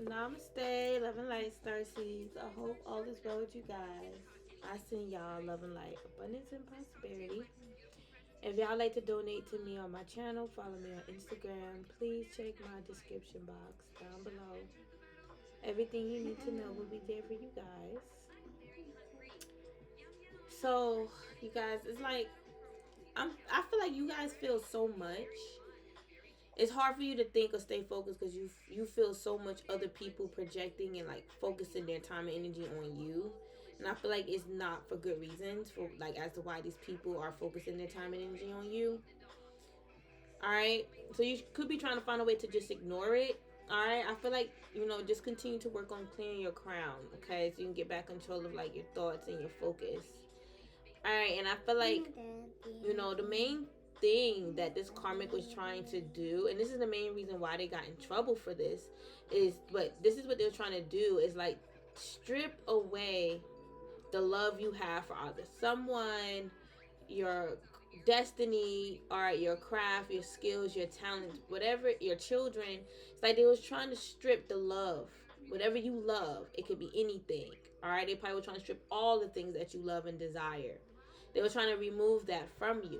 Namaste, love and light, starseeds. I hope all is well with you guys. I send y'all love and light, abundance and prosperity. If y'all like to donate to me on my channel, follow me on Instagram. Please check my description box down below. Everything you need to know will be there for you guys. So, you guys, it's like I feel like you guys feel so much. It's hard for you to think or stay focused because you feel so much other people projecting and like focusing their time and energy on you. And I feel like it's not for good reasons, for like as to why these people are focusing their time and energy on you. Alright? So you could be trying to find a way to just ignore it. Alright? I feel like, just continue to work on clearing your crown, okay? So you can get back control of like your thoughts and your focus. Alright, and I feel like, the main thing that this karmic was trying to do, and this is the main reason why they got in trouble for this, this is what they're trying to do, is like strip away the love you have for either someone, your destiny, or your craft, your skills, your talents, whatever, your children. It's like they was trying to strip the love. Whatever you love, it could be anything. Alright, they probably were trying to strip all the things that you love and desire. They were trying to remove that from you.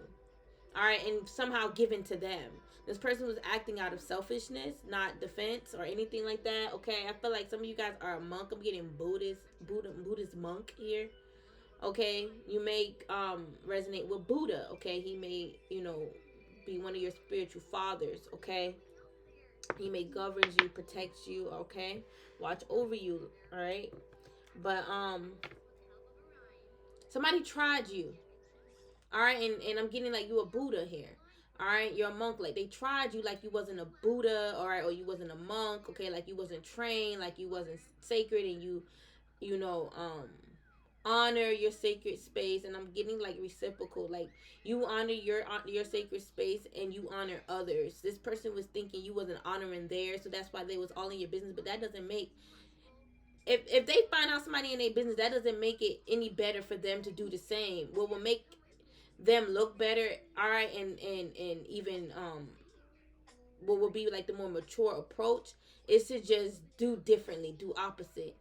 Alright, and somehow given to them. This person was acting out of selfishness, not defense or anything like that. Okay, I feel like some of you guys are a monk. I'm getting Buddhist monk here. Okay, you may resonate with Buddha. Okay, he may be one of your spiritual fathers. Okay, he may govern you, protect you. Okay, watch over you. All right, but somebody tried you. All right, and I'm getting like you a Buddha here. All right, you're a monk. Like they tried you, like you wasn't a Buddha, all right, or you wasn't a monk. Okay, like you wasn't trained, like you wasn't sacred, and you know honor your sacred space. And I'm getting like reciprocal, like you honor your sacred space and you honor others. This person was thinking you wasn't honoring theirs, so that's why they was all in your business. But that doesn't make, if they find out somebody in their business, that doesn't make it any better for them to do the same. What will make them look better, all right, and even what will be like the more mature approach is to just do differently, do opposite.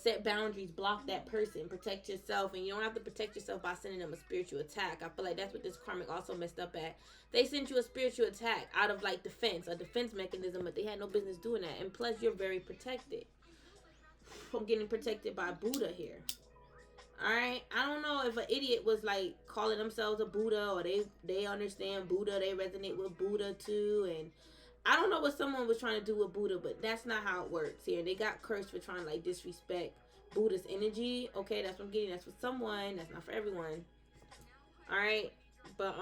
Set boundaries, block that person, protect yourself. And you don't have to protect yourself by sending them a spiritual attack. I feel like that's what this karmic also messed up at. They sent you a spiritual attack out of like defense, a defense mechanism, but they had no business doing that. And plus, you're very protected. I'm getting protected by Buddha here. Alright, I don't know if an idiot was like calling themselves a Buddha, or they understand Buddha, they resonate with Buddha too, and I don't know what someone was trying to do with Buddha, but that's not how it works here. They got cursed for trying to like disrespect Buddha's energy. Okay, that's what I'm getting. That's for someone. That's not for everyone. All right, but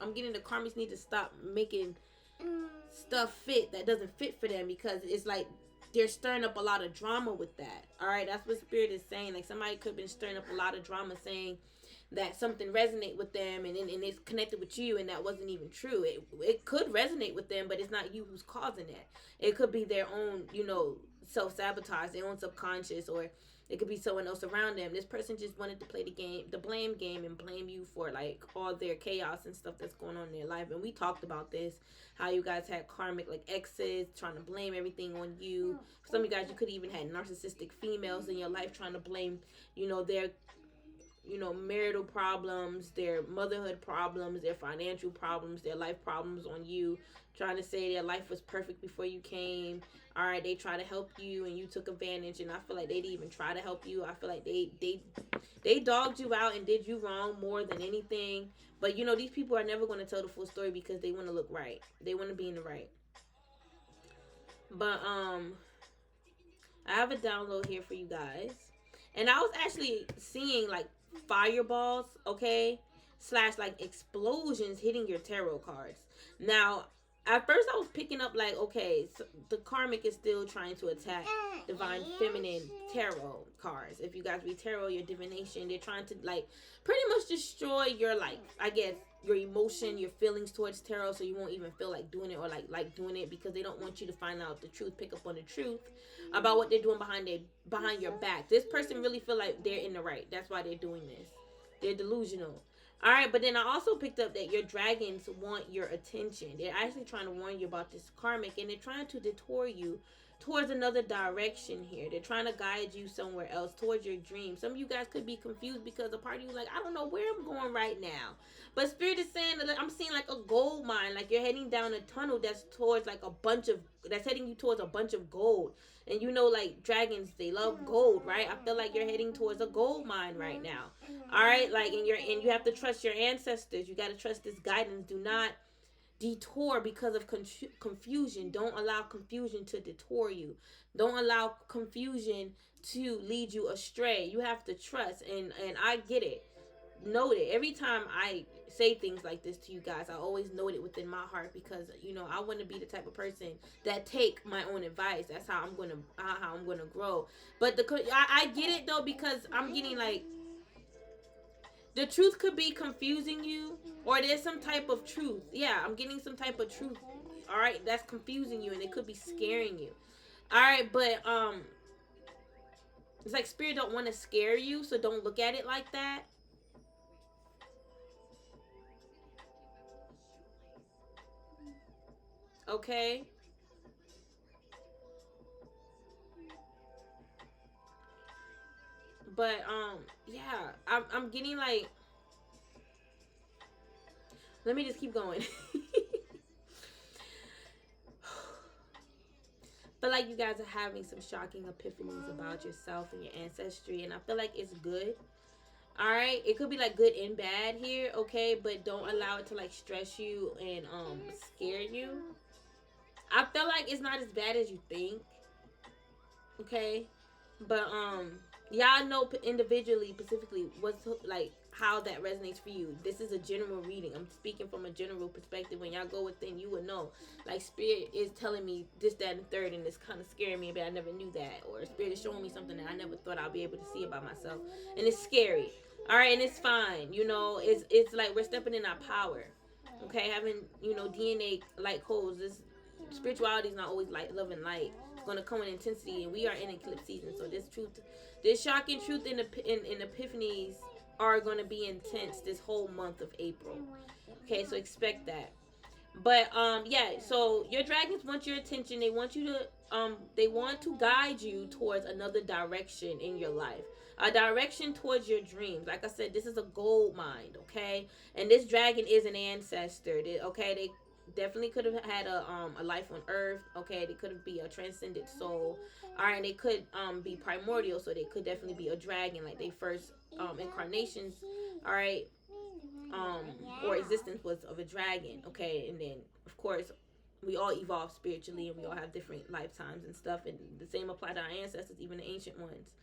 I'm getting the karmics need to stop making stuff fit that doesn't fit for them, because it's like they're stirring up a lot of drama with that. All right, that's what spirit is saying. Like somebody could have been stirring up a lot of drama, saying that something resonate with them, and it's connected with you, and that wasn't even true. It could resonate with them, but it's not you who's causing it. It could be their own, self-sabotage, their own subconscious, or it could be someone else around them. This person just wanted to play the game, the blame game, and blame you for like all their chaos and stuff that's going on in their life. And we talked about this, how you guys had karmic like exes trying to blame everything on you. For some of you guys, you could even had narcissistic females in your life trying to blame, their marital problems, their motherhood problems, their financial problems, their life problems on you, trying to say their life was perfect before you came. All right, they try to help you and you took advantage, and I feel like they didn't even try to help you. I feel like they dogged you out and did you wrong more than anything. But these people are never going to tell the full story because they want to look right. They want to be in the right. But I have a download here for you guys. And I was actually seeing like fireballs, okay, slash like explosions hitting your tarot cards. Now, at first I was picking up like, okay, so the karmic is still trying to attack divine feminine tarot cards. If you guys read tarot, your divination, they're trying to like pretty much destroy your like, I guess, your emotion, your feelings towards tarot, so you won't even feel like doing it, or like doing it, because they don't want you to find out the truth, pick up on the truth about what they're doing behind your back. This person really feel like they're in the right. That's why they're doing this. They're delusional. All right, but then I also picked up that your dragons want your attention. They're actually trying to warn you about this karmic, and they're trying to detour you towards another direction here. They're trying to guide you somewhere else, towards your dream. Some of you guys could be confused because a part of you like, I don't know where I'm going right now. But Spirit is saying that I'm seeing like a gold mine, like you're heading down a tunnel that's towards like a bunch of, that's heading you towards a bunch of gold. And you know, like dragons, they love gold, right? I feel like you're heading towards a gold mine right now. All right, like, and you have to trust your ancestors. You got to trust this guidance. Do not detour because of confusion. Don't allow confusion to detour you. Don't allow confusion to lead you astray. You have to trust, and I get it. Note it. Every time I say things like this to you guys, I always note it within my heart, because you know I want to be the type of person that take my own advice. That's how I'm gonna grow. But I get it though, because I'm getting like, the truth could be confusing you, or there's some type of truth. Yeah, I'm getting some type of truth. All right, that's confusing you, and it could be scaring you. All right, but it's like Spirit don't want to scare you, so don't look at it like that. Okay. But yeah, I'm getting like, let me just keep going. Feel like you guys are having some shocking epiphanies about yourself and your ancestry, and I feel like it's good. All right, it could be like good and bad here, okay, but don't allow it to like stress you and scare you. I feel like it's not as bad as you think, okay, but y'all know individually, specifically, what's like how that resonates for you. This is a general reading. I'm speaking from a general perspective. When y'all go within, you would know. Like Spirit is telling me this, that, and the third, and it's kind of scaring me, but I never knew that. Or Spirit is showing me something that I never thought I'd be able to see about myself, and it's scary. All right, and it's fine. You know, it's like we're stepping in our power. Okay, having DNA light codes. This spirituality is not always like love and light. It's gonna come in intensity, and we are in eclipse season. So this truth, this shocking truth in epiphanies are going to be intense this whole month of April. Okay, so expect that. But yeah, so your dragons want your attention. They want you to they want to guide you towards another direction in your life. A direction towards your dreams. Like I said, this is a gold mine, okay? And this dragon is an ancestor. Okay, they definitely could have had a life on earth, okay? They could be a transcendent soul. All right, and they could be primordial, so they could definitely be a dragon, like they first incarnations, all right, or existence was of a dragon, okay? And then of course we all evolve spiritually, and we all have different lifetimes and stuff, and the same apply to our ancestors, even the ancient ones.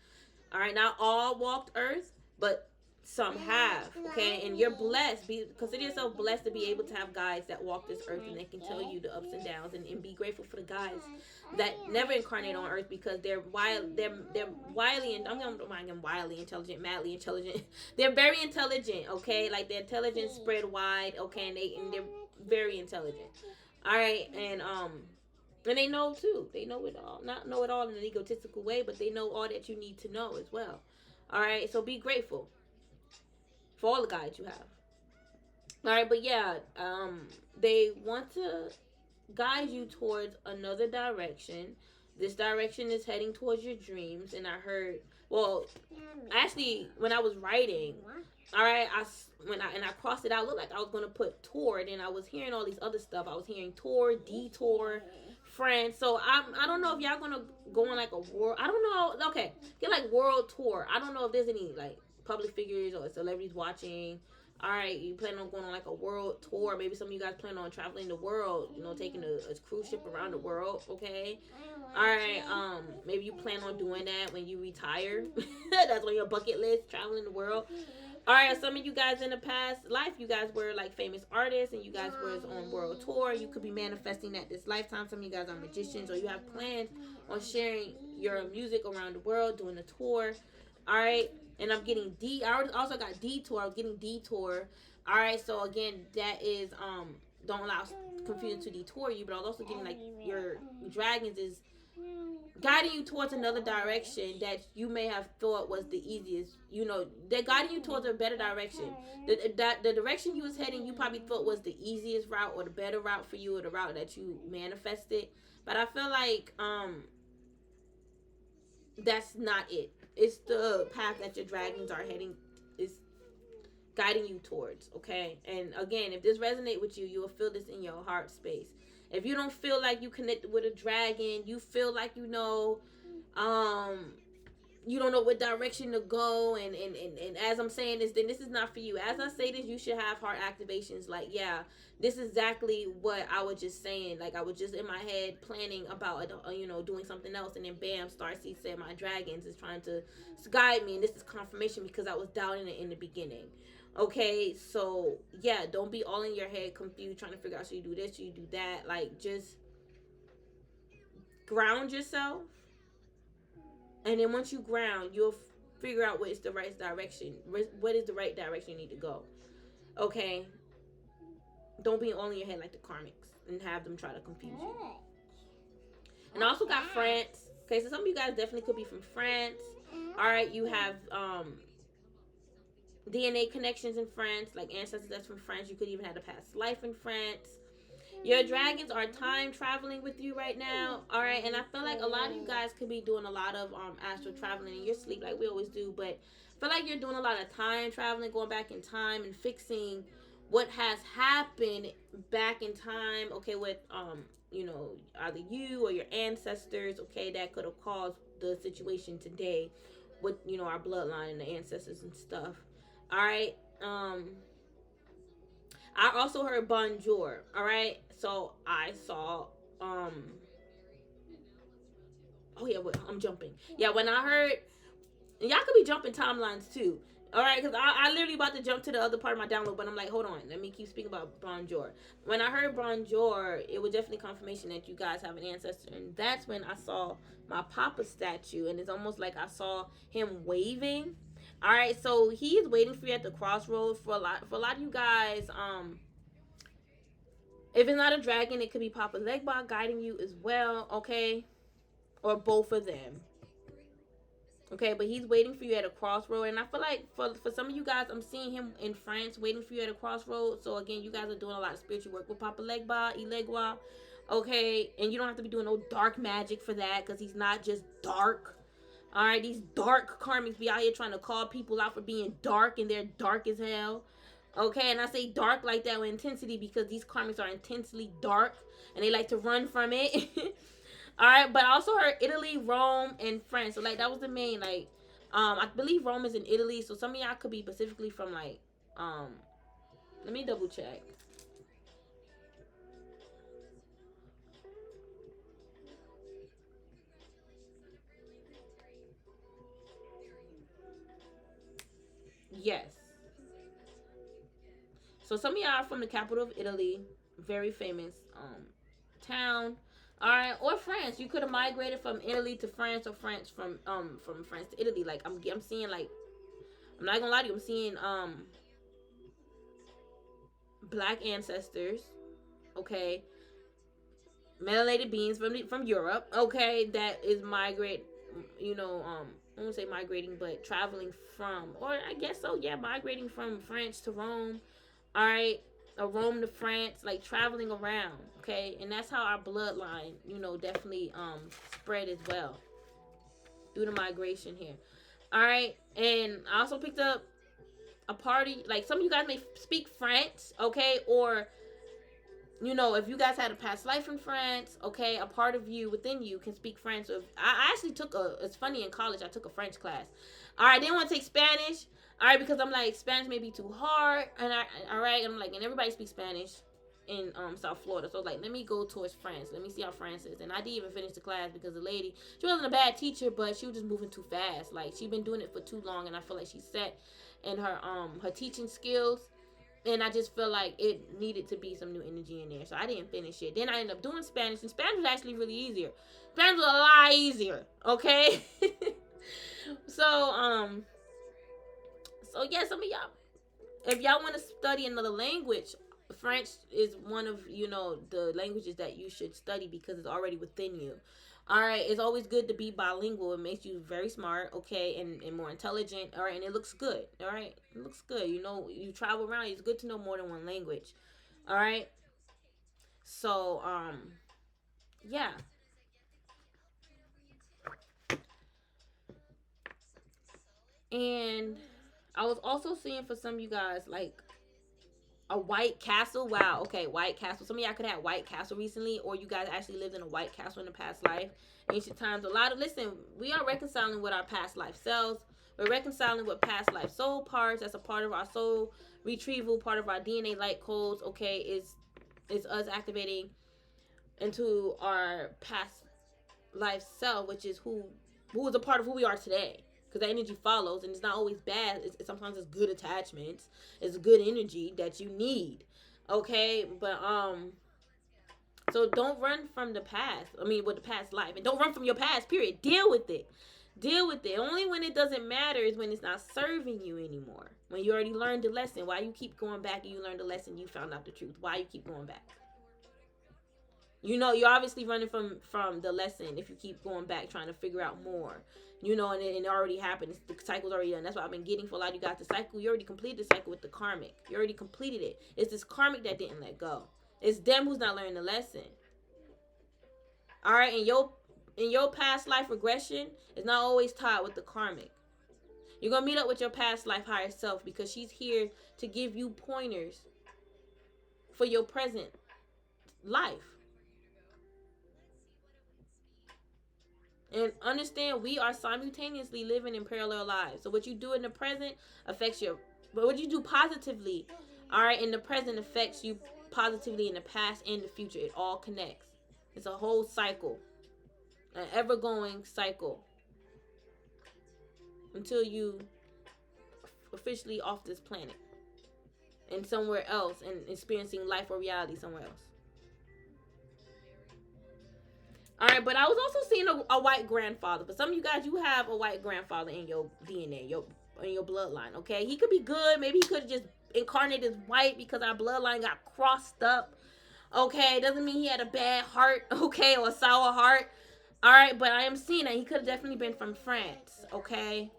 All right, not all walked earth, but some have, okay? And you're blessed. Consider yourself blessed to be able to have guides that walk this earth, and they can tell you the ups and downs, and be grateful for the guides that never incarnate on earth, because they're wildly, and I'm gonna mind them wildly intelligent, madly intelligent. They're very intelligent, okay? Like their intelligence spread wide, okay, and they're very intelligent. All right, and they know too. They know it all. Not know it all in an egotistical way, but they know all that you need to know as well. All right, so be grateful for all the guides you have. All right, but yeah, they want to guide you towards another direction. This direction is heading towards your dreams, and I heard, well, actually, when I was writing, all right, I crossed it out. It looked like I was gonna put tour, and then I was hearing all these other stuff. I was hearing tour, detour, friends. So I don't know if y'all gonna go on like a world. I don't know. Okay, get like world tour. I don't know if there's any like public figures or celebrities watching. All right, you plan on going on like a world tour. Maybe some of you guys plan on traveling the world, taking a cruise ship around the world, okay? All right, maybe you plan on doing that when you retire. That's on your bucket list, traveling the world. All right, some of you guys in the past life, you guys were like famous artists, and you guys were on world tour. You could be manifesting that this lifetime. Some of you guys are magicians, or you have plans on sharing your music around the world, doing a tour. All right, and I'm getting I also got detour. I'm getting detour. All right, so again, that is don't allow confusion to detour you. But I was also getting like your dragons is guiding you towards another direction that you may have thought was the easiest. You know, they're guiding you towards a better direction. The direction you was heading, you probably thought was the easiest route or the better route for you, or the route that you manifested. But I feel like that's not it. It's the path that your dragons are heading, is guiding you towards, okay? And again, if this resonates with you, you will feel this in your heart space. If you don't feel like you connected with a dragon, you feel like you don't know what direction to go, and as I'm saying this, then this is not for you. As I say this, you should have heart activations like, yeah, this is exactly what I was just saying. Like, I was just in my head planning about doing something else, and then bam, Starseed said my dragons is trying to guide me, and this is confirmation because I was doubting it in the beginning. Okay, so yeah, don't be all in your head confused trying to figure out, should you do this, should you do that. Like, just ground yourself, and then once you ground, you'll figure out what is the right direction. What is the right direction you need to go? Okay, don't be all in your head like the karmics and have them try to confuse you. And I also got France. Okay, so some of you guys definitely could be from France. All right, you have DNA connections in France, like ancestors that's from France. You could even have a past life in France. Your dragons are time traveling with you right now. All right, and I feel like a lot of you guys could be doing a lot of astral traveling in your sleep, like we always do. But I feel like you're doing a lot of time traveling, going back in time and fixing what has happened back in time. Okay, with either you or your ancestors. Okay, that could have caused the situation today with our bloodline and the ancestors and stuff. All right. I also heard bonjour. All right. So I saw. Oh yeah. Wait, I'm jumping. Yeah. When I heard, and y'all could be jumping timelines too. All right, because I literally about to jump to the other part of my download, but I'm like, hold on, let me keep speaking about bonjour. When I heard bonjour, it was definitely confirmation that you guys have an ancestor, and that's when I saw my papa statue, and it's almost like I saw him waving. All right, so he is waiting for you at the crossroads for a lot of you guys. If it's not a dragon, it could be Papa Legba guiding you as well. Okay, or both of them. Okay, but he's waiting for you at a crossroad, and I feel like for some of you guys, I'm seeing him in France waiting for you at a crossroad. So again, you guys are doing a lot of spiritual work with Papa Legba, Ilegua. Okay, and you don't have to be doing no dark magic for that, because he's not just dark. All right, these dark karmics be out here trying to call people out for being dark, and they're dark as hell. Okay, and I say dark like that with intensity because these karmics are intensely dark, and they like to run from it. All right, but I also heard Italy, Rome, and France. So like that was the main, like I believe Rome is in Italy. So some of y'all could be specifically from like let me double check. Yes. So some of y'all are from the capital of Italy, very famous town. All right, or France. You could have migrated from Italy to France, or France from France to Italy. Like I'm seeing, like, I'm not gonna lie to you, I'm seeing black ancestors, okay, melanated beings from Europe, okay, that is migrate, I won't say migrating, but traveling from, or I guess so, yeah, migrating from France to Rome, all right, or Rome to France, like traveling around, okay, and that's how our bloodline, definitely spread as well through the migration here, all right, and I also picked up a party, like some of you guys may speak French, okay, or if you guys had a past life in France, okay, a part of you within you can speak French. So I actually it's funny, in college I took a French class. All right, I didn't want to take Spanish. All right, because I'm like, Spanish may be too hard, and I'm like, and everybody speaks Spanish in South Florida. So I was like, let me go towards France. Let me see how France is. And I didn't even finish the class because the lady, she wasn't a bad teacher, but she was just moving too fast. Like, she'd been doing it for too long, and I feel like she's set in her teaching skills. And I just feel like it needed to be some new energy in there. So I didn't finish it. Then I ended up doing Spanish. And Spanish was actually really easier. Spanish was a lot easier. Okay? So yeah, some of y'all, if y'all want to study another language, French is one of, the languages that you should study because it's already within you. All right, it's always good to be bilingual. It makes you very smart, okay, and more intelligent. All right, and it looks good. All right, it looks good. You know, you travel around. It's good to know more than one language. All right. So, yeah. And I was also seeing for some of you guys like a White Castle. Wow. Okay, White Castle. Some of y'all could have White Castle recently, or you guys actually lived in a White Castle in the past life, ancient times. A lot of listen. We are reconciling with our past life selves. We're reconciling with past life soul parts. That's a part of our soul retrieval, part of our DNA light codes. Okay, is us activating into our past life self, which is who is a part of who we are today. Because that energy follows, and it's not always bad. Sometimes it's good attachments. It's good energy that you need. Okay, but so don't run from the past. I mean, with the past life, and don't run from your past. Period. Deal with it. Deal with it. Only when it doesn't matter is when it's not serving you anymore. When you already learned the lesson. Why you keep going back and you learned the lesson? You found out the truth. Why you keep going back? You know, you're obviously running from the lesson if you keep going back trying to figure out more. You know, and it already happened. The cycle's already done. That's what I've been getting for a lot of you guys. The cycle, you already completed the cycle with the karmic. You already completed it. It's this karmic that didn't let go. It's them who's not learning the lesson. All right, in your past life regression is not always tied with the karmic. You're gonna meet up with your past life higher self because she's here to give you pointers for your present life. And understand we are simultaneously living in parallel lives. So what you do in the present affects your, but what you do positively, all right, in the present affects you positively in the past and the future. It all connects. It's a whole cycle, an ever-going cycle until you officially off this planet and somewhere else and experiencing life or reality somewhere else. All right, but I was also seeing a white grandfather. For some of you guys, you have a white grandfather in your DNA, in your bloodline. Okay, he could be good. Maybe he could have just incarnated as white because our bloodline got crossed up. Okay, doesn't mean he had a bad heart. Okay, or a sour heart. All right, but I am seeing that he could have definitely been from France. Okay,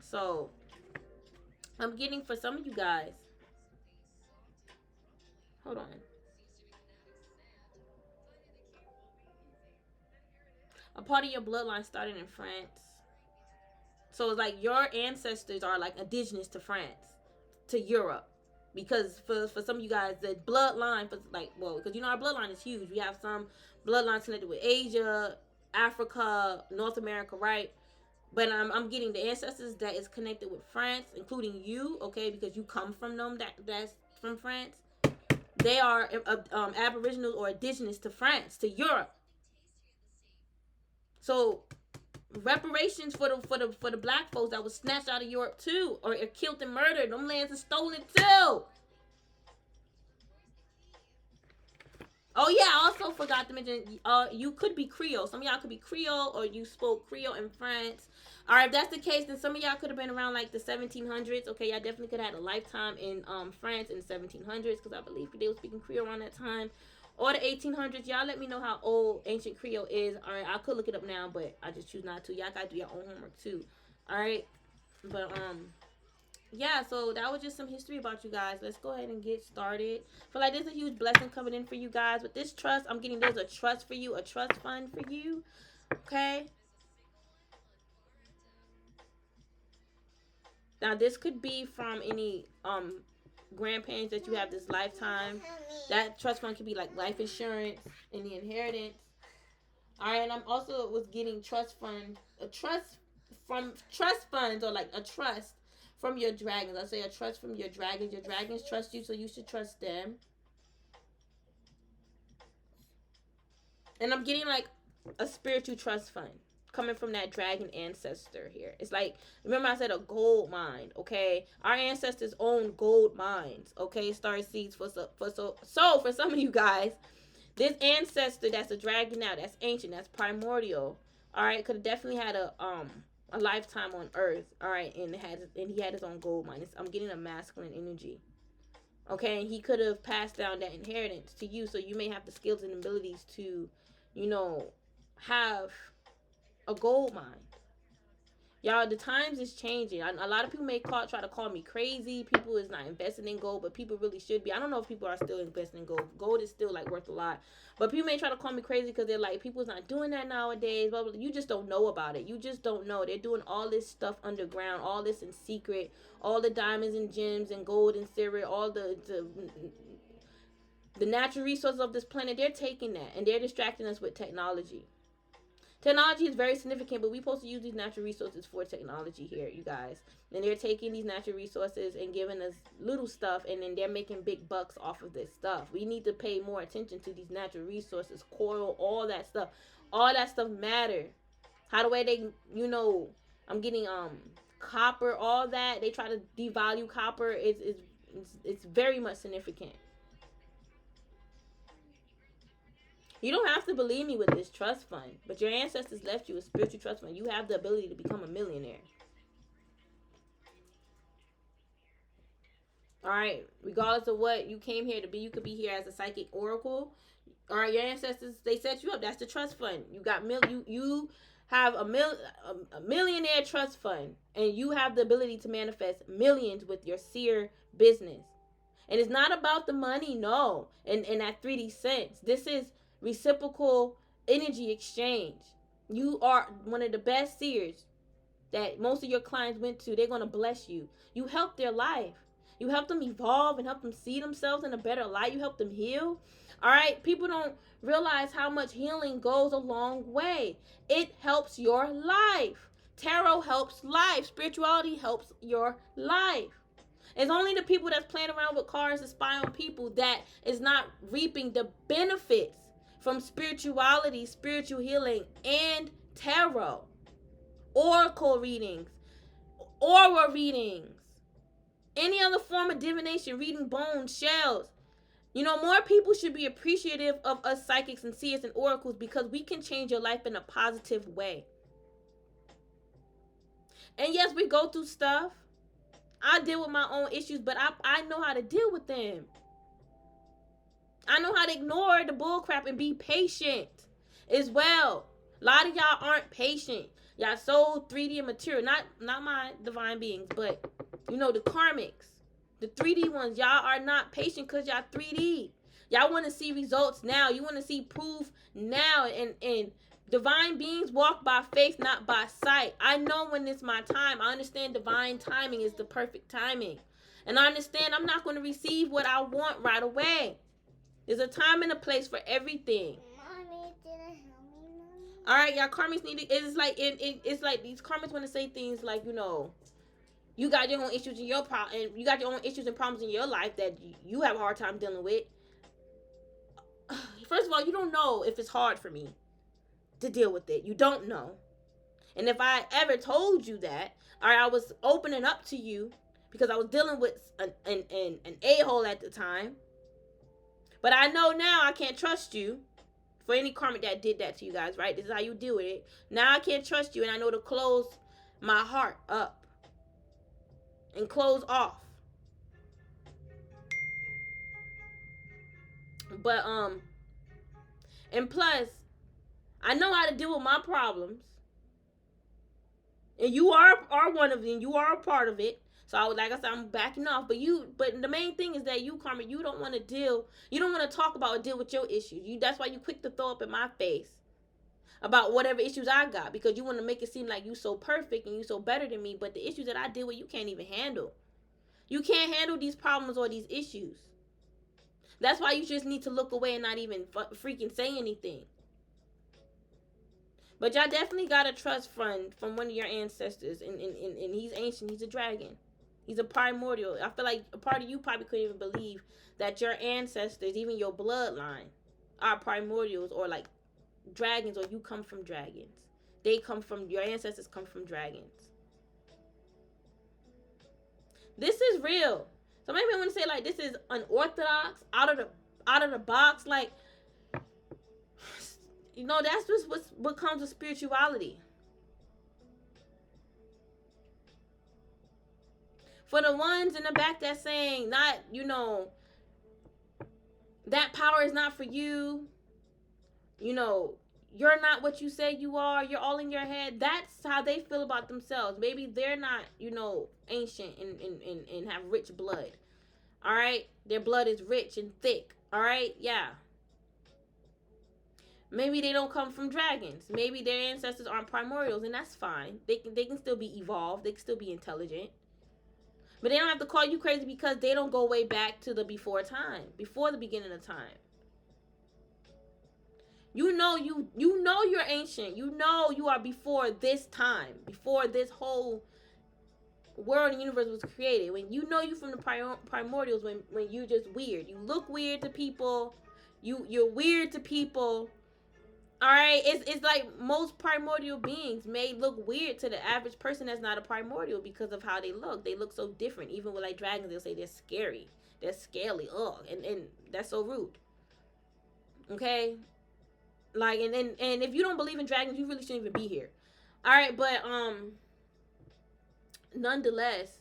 so I'm getting for some of you guys. Hold on. A part of your bloodline started in France. So it's like your ancestors are like indigenous to France, to Europe. Because for some of you guys, the bloodline, for like, well, because you know our bloodline is huge. We have some bloodlines connected with Asia, Africa, North America, right? But I'm getting the ancestors that is connected with France, including you, okay, because you come from them, that's from France. They are aboriginals or indigenous to France, to Europe. So reparations for the black folks that was snatched out of Europe too, or killed and murdered. Them lands are stolen too. Oh yeah, I also forgot to mention. You could be Creole. Some of y'all could be Creole, or you spoke Creole in France. All right, if that's the case, then some of y'all could have been around like the 1700s. Okay, y'all definitely could have had a lifetime in France in the 1700s because I believe they were speaking Creole around that time. Or the 1800s. Y'all let me know how old ancient Creole is. All right, I could look it up now, but I just choose not to. Y'all gotta do your own homework too. All right, but yeah, so that was just some history about you guys. Let's go ahead and get started. I feel like there's a huge blessing coming in for you guys with this trust. I'm getting there's a trust for you, a trust fund for you. Okay. Now this could be from any grandparents that you have this lifetime. That trust fund could be like life insurance, any inheritance. All right, and I'm also was getting trust fund, a trust from trust funds or like a trust from your dragons. I say a trust from your dragons. Your dragons trust you, so you should trust them. And I'm getting like a spiritual trust fund coming from that dragon ancestor here. It's like, remember I said a gold mine, okay? Our ancestors own gold mines, okay? Star seeds so for some of you guys, this ancestor that's a dragon now, that's ancient, that's primordial, all right, could have definitely had a lifetime on Earth, all right, and he had his own gold mine. I'm getting a masculine energy. Okay, and he could have passed down that inheritance to you, so you may have the skills and abilities to, you know, have a gold mine. Y'all, the times is changing. A lot of people may try to call me crazy. People is not investing in gold, but people really should be. I don't know if people are still investing in gold. Gold is still like worth a lot, but people may try to call me crazy because they're like, people's not doing that nowadays. Blah, blah, blah. You just don't know about it. You just don't know. They're doing all this stuff underground, all this in secret, all the diamonds and gems and gold and silver, all the natural resources of this planet. They're taking that and they're distracting us with technology. Technology is very significant, but we're supposed to use these natural resources for technology here, you guys. And they're taking these natural resources and giving us little stuff, and then they're making big bucks off of this stuff. We need to pay more attention to these natural resources, coral, all that stuff. All that stuff matter. How the way they, you know, I'm getting copper, all that. They try to devalue copper. It's very much significant. You don't have to believe me with this trust fund, but your ancestors left you a spiritual trust fund. You have the ability to become a millionaire. All right, regardless of what you came here to be, you could be here as a psychic oracle. All right, your ancestors, they set you up. That's the trust fund. You got you have a millionaire trust fund, and you have the ability to manifest millions with your seer business. And it's not about the money, no. In that 3D sense, this is reciprocal energy exchange. You are one of the best seers that most of your clients went to. They're going to bless you. You help their life. You help them evolve and help them see themselves in a better light. You help them heal. All right, people don't realize how much healing goes a long way. It helps your life. Tarot helps life. Spirituality helps your life. It's only the people that's playing around with cards to spy on people that is not reaping the benefits from spirituality, spiritual healing, and tarot. Oracle readings, aura readings, any other form of divination, reading bones, shells. You know, more people should be appreciative of us psychics and seers and oracles because we can change your life in a positive way. And yes, we go through stuff. I deal with my own issues, but I know how to deal with them. I know how to ignore the bullcrap and be patient as well. A lot of y'all aren't patient. Y'all so 3D and material. Not my divine beings, but you know, the karmics. The 3D ones, y'all are not patient because y'all 3D. Y'all want to see results now. You want to see proof now. And divine beings walk by faith, not by sight. I know when it's my time. I understand divine timing is the perfect timing. And I understand I'm not going to receive what I want right away. There's a time and a place for everything. Mommy didn't help me, Mommy. All right, y'all karmics need to, it's like these karmics want to say things like, you know, you got your own issues in your problem, and you got your own issues and problems in your life that you have a hard time dealing with. First of all, you don't know if it's hard for me to deal with it. You don't know. And if I ever told you that, or I was opening up to you because I was dealing with an a-hole at the time, but I know now I can't trust you. For any karmic that did that to you guys, right? This is how you deal with it. Now I can't trust you, and I know to close my heart up and close off. But and plus, I know how to deal with my problems, and you are one of them. You are a part of it. So like I said, I'm backing off. But the main thing is that you, karma, you don't want to deal. You don't want to talk about or deal with your issues. That's why you quick to throw up in my face about whatever issues I got, because you want to make it seem like you so perfect and you so better than me. But the issues that I deal with, you can't even handle. You can't handle these problems or these issues. That's why you just need to look away and not even freaking say anything. But y'all definitely got a trust fund from one of your ancestors, and he's ancient. He's a dragon. He's a primordial. I feel like a part of you probably couldn't even believe that your ancestors, even your bloodline, are primordials or like dragons, or you come from dragons. Your ancestors come from dragons. This is real. So maybe I want to say like this is unorthodox, out of the box, like, you know, that's just what comes with spirituality. For the ones in the back that's saying, not, you know, that power is not for you, you know, you're not what you say you are, you're all in your head. That's how they feel about themselves. Maybe they're not, you know, ancient and have rich blood. All right? Their blood is rich and thick. All right? Yeah. Maybe they don't come from dragons. Maybe their ancestors aren't primordials, and that's fine. They can still be evolved. They can still be intelligent. But they don't have to call you crazy because they don't go way back to the before time, before the beginning of time. You know you're ancient. You know you are before this time, before this whole world and universe was created. When you know you from the primordials, when you just weird. You look weird to people. You're weird to people. All right, it's like most primordial beings may look weird to the average person that's not a primordial because of how they look. They look so different. Even with like dragons, they'll say they're scary, they're scaly, and that's so rude. Okay, like and if you don't believe in dragons, you really shouldn't even be here. All right, but nonetheless,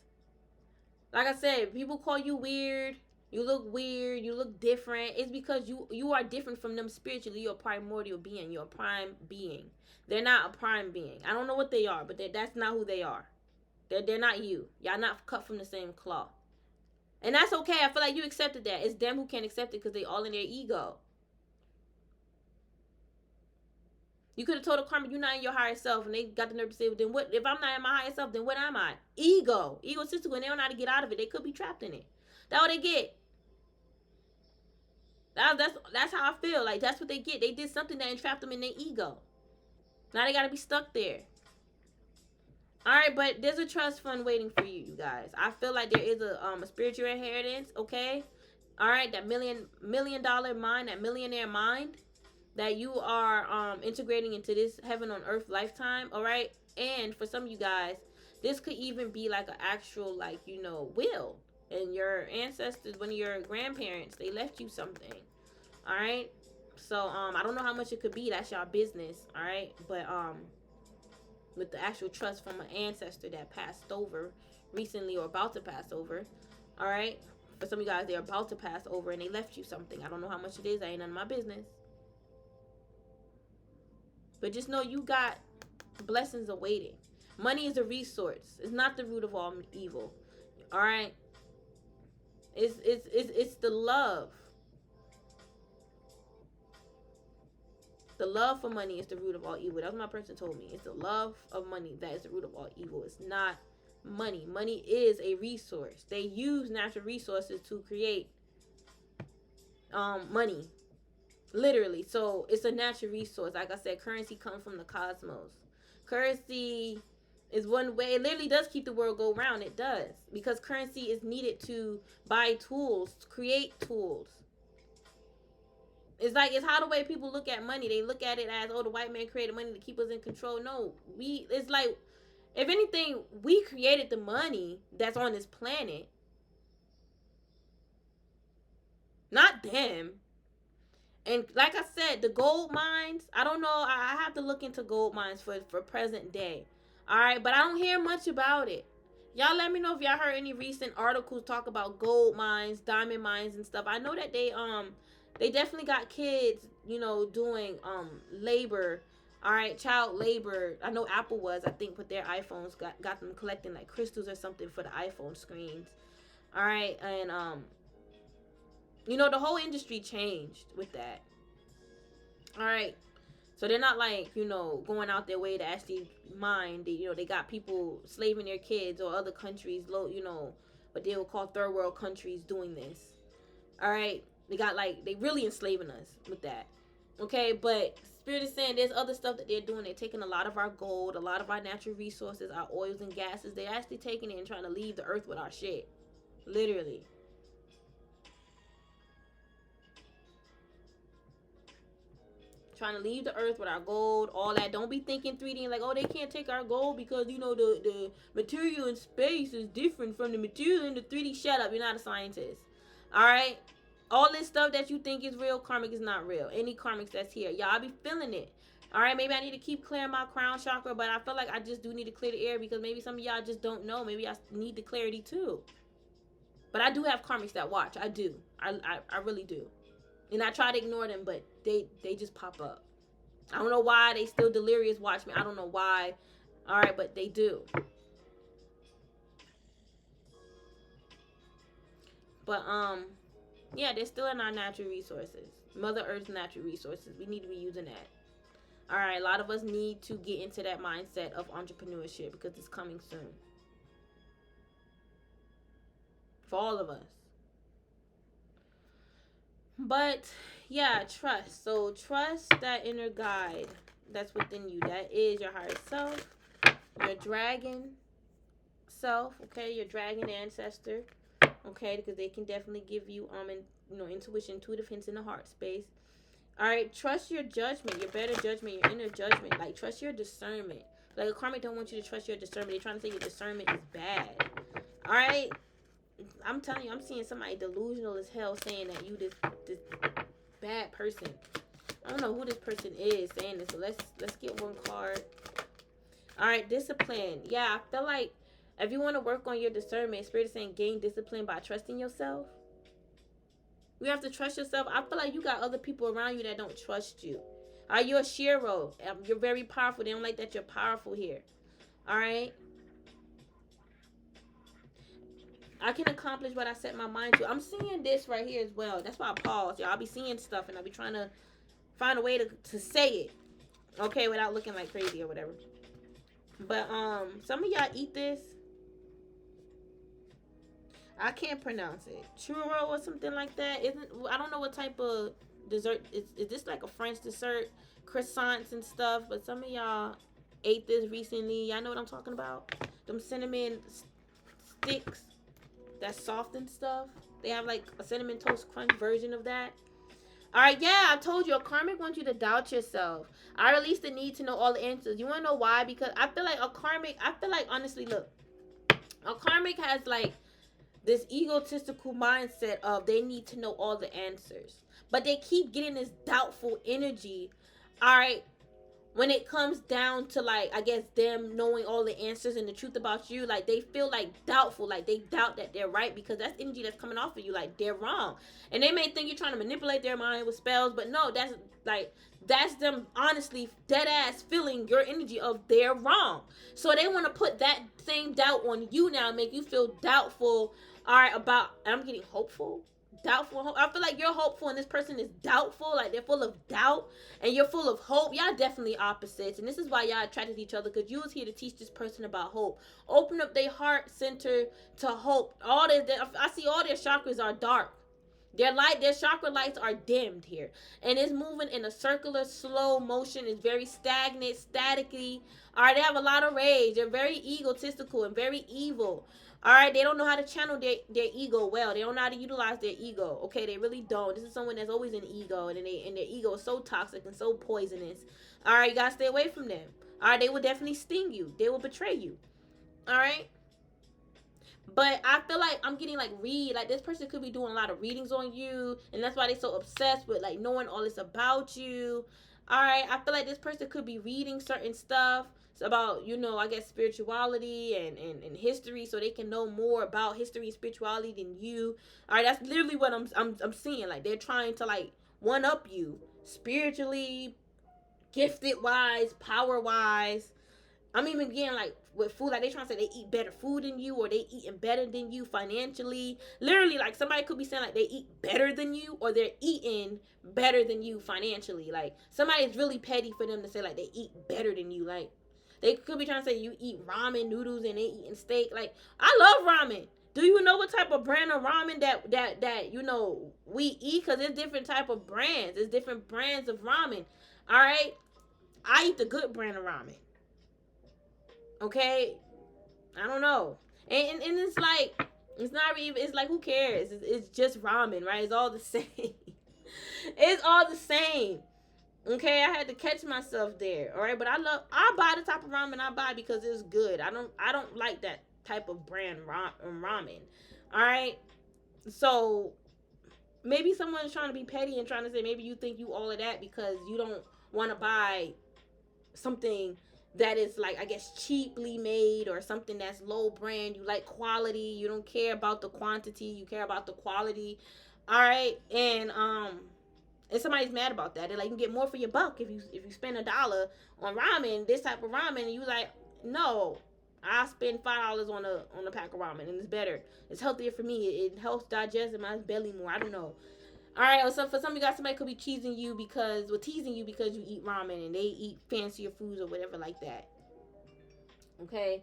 like I said, people call you weird. You look weird. You look different. It's because you are different from them spiritually. You're a primordial being. You're a prime being. They're not a prime being. I don't know what they are, but that's not who they are. They're not you. Y'all not cut from the same cloth. And that's okay. I feel like you accepted that. It's them who can't accept it because they all in their ego. You could have told a karma you're not in your higher self, and they got the nerve to say, well, then what? If I'm not in my higher self, then what am I? Ego. Egotistical, and they don't know how to get out of it. They could be trapped in it. That's what they get. That's how I feel. Like, that's what they get. They did something that entrapped them in their ego. Now they got to be stuck there. All right, but there's a trust fund waiting for you, you guys. I feel like there is a spiritual inheritance, okay? All right, that million dollar mind, that millionaire mind that you are integrating into this heaven on earth lifetime, all right? And for some of you guys, this could even be like an actual, like, you know, will. And your ancestors, one of your grandparents, they left you something. All right? So, I don't know how much it could be. That's y'all business. All right? But, with the actual trust from an ancestor that passed over recently or about to pass over. All right? For some of you guys, they're about to pass over and they left you something. I don't know how much it is. That ain't none of my business. But just know you got blessings awaiting. Money is a resource. It's not the root of all evil. All right? It's the love. The love for money is the root of all evil. That's what my person told me. It's the love of money that is the root of all evil. It's not money. Money is a resource. They use natural resources to create money. Literally. So it's a natural resource. Like I said, currency comes from the cosmos. Currency is one way. It literally does keep the world go round. It does. Because currency is needed to buy tools, to create tools. It's like, it's how the way people look at money. They look at it as, oh, the white man created money to keep us in control. No, it's like, if anything, we created the money that's on this planet. Not them. And like I said, the gold mines, I don't know. I have to look into gold mines for present day. All right, but I don't hear much about it. Y'all let me know if y'all heard any recent articles talk about gold mines, diamond mines and stuff. I know that they definitely got kids, you know, doing labor. All right, child labor. I know Apple was, I think, with their iPhones, got them collecting like crystals or something for the iPhone screens. All right, and you know, the whole industry changed with that. All right. So they're not like, you know, going out their way to actually mine. You know, they got people slaving their kids, or other countries, you know, what they would call third world countries doing this. All right. They got like, they really enslaving us with that. Okay. But Spirit is saying there's other stuff that they're doing. They're taking a lot of our gold, a lot of our natural resources, our oils and gases. They're actually taking it and trying to leave the earth with our shit. Literally. Trying to leave the earth with our gold, all that. Don't be thinking 3D and like, oh, they can't take our gold because, you know, the material in space is different from the material in the 3D. Shut up. You're not a scientist. All right? All this stuff that you think is real, karmic is not real. Any karmics that's here, y'all be feeling it. All right, maybe I need to keep clearing my crown chakra, but I feel like I just do need to clear the air because maybe some of y'all just don't know. Maybe I need the clarity too. But I do have karmics that watch. I do. I really do. And I try to ignore them, but they just pop up. I don't know why they still delirious watch me. I don't know why. All right, but they do. But yeah, they're still in our natural resources. Mother Earth's natural resources. We need to be using that. All right, a lot of us need to get into that mindset of entrepreneurship because it's coming soon. For all of us. But yeah, trust. So trust that inner guide that's within you. That is your higher self, your dragon self, okay, your dragon ancestor, okay, because they can definitely give you intuition, intuitive hints in the heart space. All right, trust your judgment, your better judgment, your inner judgment. Like, trust your discernment. Like, a karmic don't want you to trust your discernment. They're trying to say your discernment is bad. All right, I'm telling you, I'm seeing somebody delusional as hell saying that you this bad person. I don't know who this person is saying this, so let's get one card. All right, discipline. Yeah, I feel like if you want to work on your discernment, Spirit is saying gain discipline by trusting yourself. You have to trust yourself. I feel like you got other people around you that don't trust you. Are you a Shiro? You're very powerful. They don't like that you're powerful here. All right. I can accomplish what I set my mind to. I'm seeing this right here as well. That's why I pause. Y'all, I'll be seeing stuff and I'll be trying to find a way to say it. Okay, without looking like crazy or whatever. But some of y'all eat this. I can't pronounce it. Churro or something like that. I don't know what type of dessert. Is this like a French dessert? Croissants and stuff. But some of y'all ate this recently. Y'all know what I'm talking about? Them cinnamon sticks. That's soft and stuff. They have like a cinnamon toast crunch version of that. All right, yeah, I told you, a karmic wants you to doubt yourself. I release the need to know all the answers. You want to know why? Because I feel like honestly, look, a karmic has like this egotistical mindset of they need to know all the answers. But they keep getting this doubtful energy, all right, when it comes down to, like, I guess them knowing all the answers and the truth about you. Like, they feel like doubtful, like they doubt that they're right because that's energy that's coming off of you, like they're wrong. And they may think you're trying to manipulate their mind with spells, but no, that's them honestly dead ass feeling your energy of they're wrong. So they want to put that same doubt on you now, make you feel doubtful. All right, I'm getting hopeful. Doubtful. I feel like you're hopeful and this person is doubtful. Like, they're full of doubt and you're full of hope. Y'all definitely opposites, and this is why y'all attracted to each other, because you was here to teach this person about hope. Open up their heart center to hope. I see all their chakras are dark. Their chakra lights are dimmed here, and it's moving in a circular, slow motion. It's very stagnant, staticky. All right, they have a lot of rage. They're very egotistical and very evil. All right, they don't know how to channel their ego well. They don't know how to utilize their ego. Okay, they really don't. This is someone that's always in ego, and their ego is so toxic and so poisonous. All right, you gotta stay away from them. All right, they will definitely sting you. They will betray you. All right. But I feel like I'm getting like this person could be doing a lot of readings on you, and that's why they're so obsessed with like knowing all this about you. All right, I feel like this person could be reading certain stuff about, I guess, spirituality and history, so they can know more about history and spirituality than you. All right, that's literally what I'm seeing. Like, they're trying to like one up you spiritually, gifted wise, power wise. I'm even getting like with food, like they trying to say they eat better food than you, or they eating better than you financially. Literally, like somebody could be saying like they eat better than you, or they're eating better than you financially. Like, somebody is really petty for them to say like they eat better than you. Like, they could be trying to say you eat ramen noodles and they eating steak. Like, I love ramen. Do you know what type of brand of ramen that we eat? Because there's different type of brands. There's different brands of ramen. All right, I eat the good brand of ramen. Okay, I don't know, and it's like, it's not even, it's like, who cares? It's just ramen, right? It's all the same. It's all the same. Okay, I had to catch myself there. All right, but I buy the type of ramen I buy because it's good. I don't like that type of brand ramen. All right, so maybe someone's trying to be petty and trying to say maybe you think you all of that because you don't want to buy something that is like, I guess, cheaply made, or something that's low brand. You like quality. You don't care about the quantity. You care about the quality. All right, and somebody's mad about that. They're like, you can get more for your buck if you spend $1 on ramen, this type of ramen, and you like, no, I spend $5 on a pack of ramen, and it's better. It's healthier for me. It helps digest in my belly more. I don't know. All right, so for some of you guys, somebody could be teasing you because you eat ramen and they eat fancier foods or whatever like that. Okay,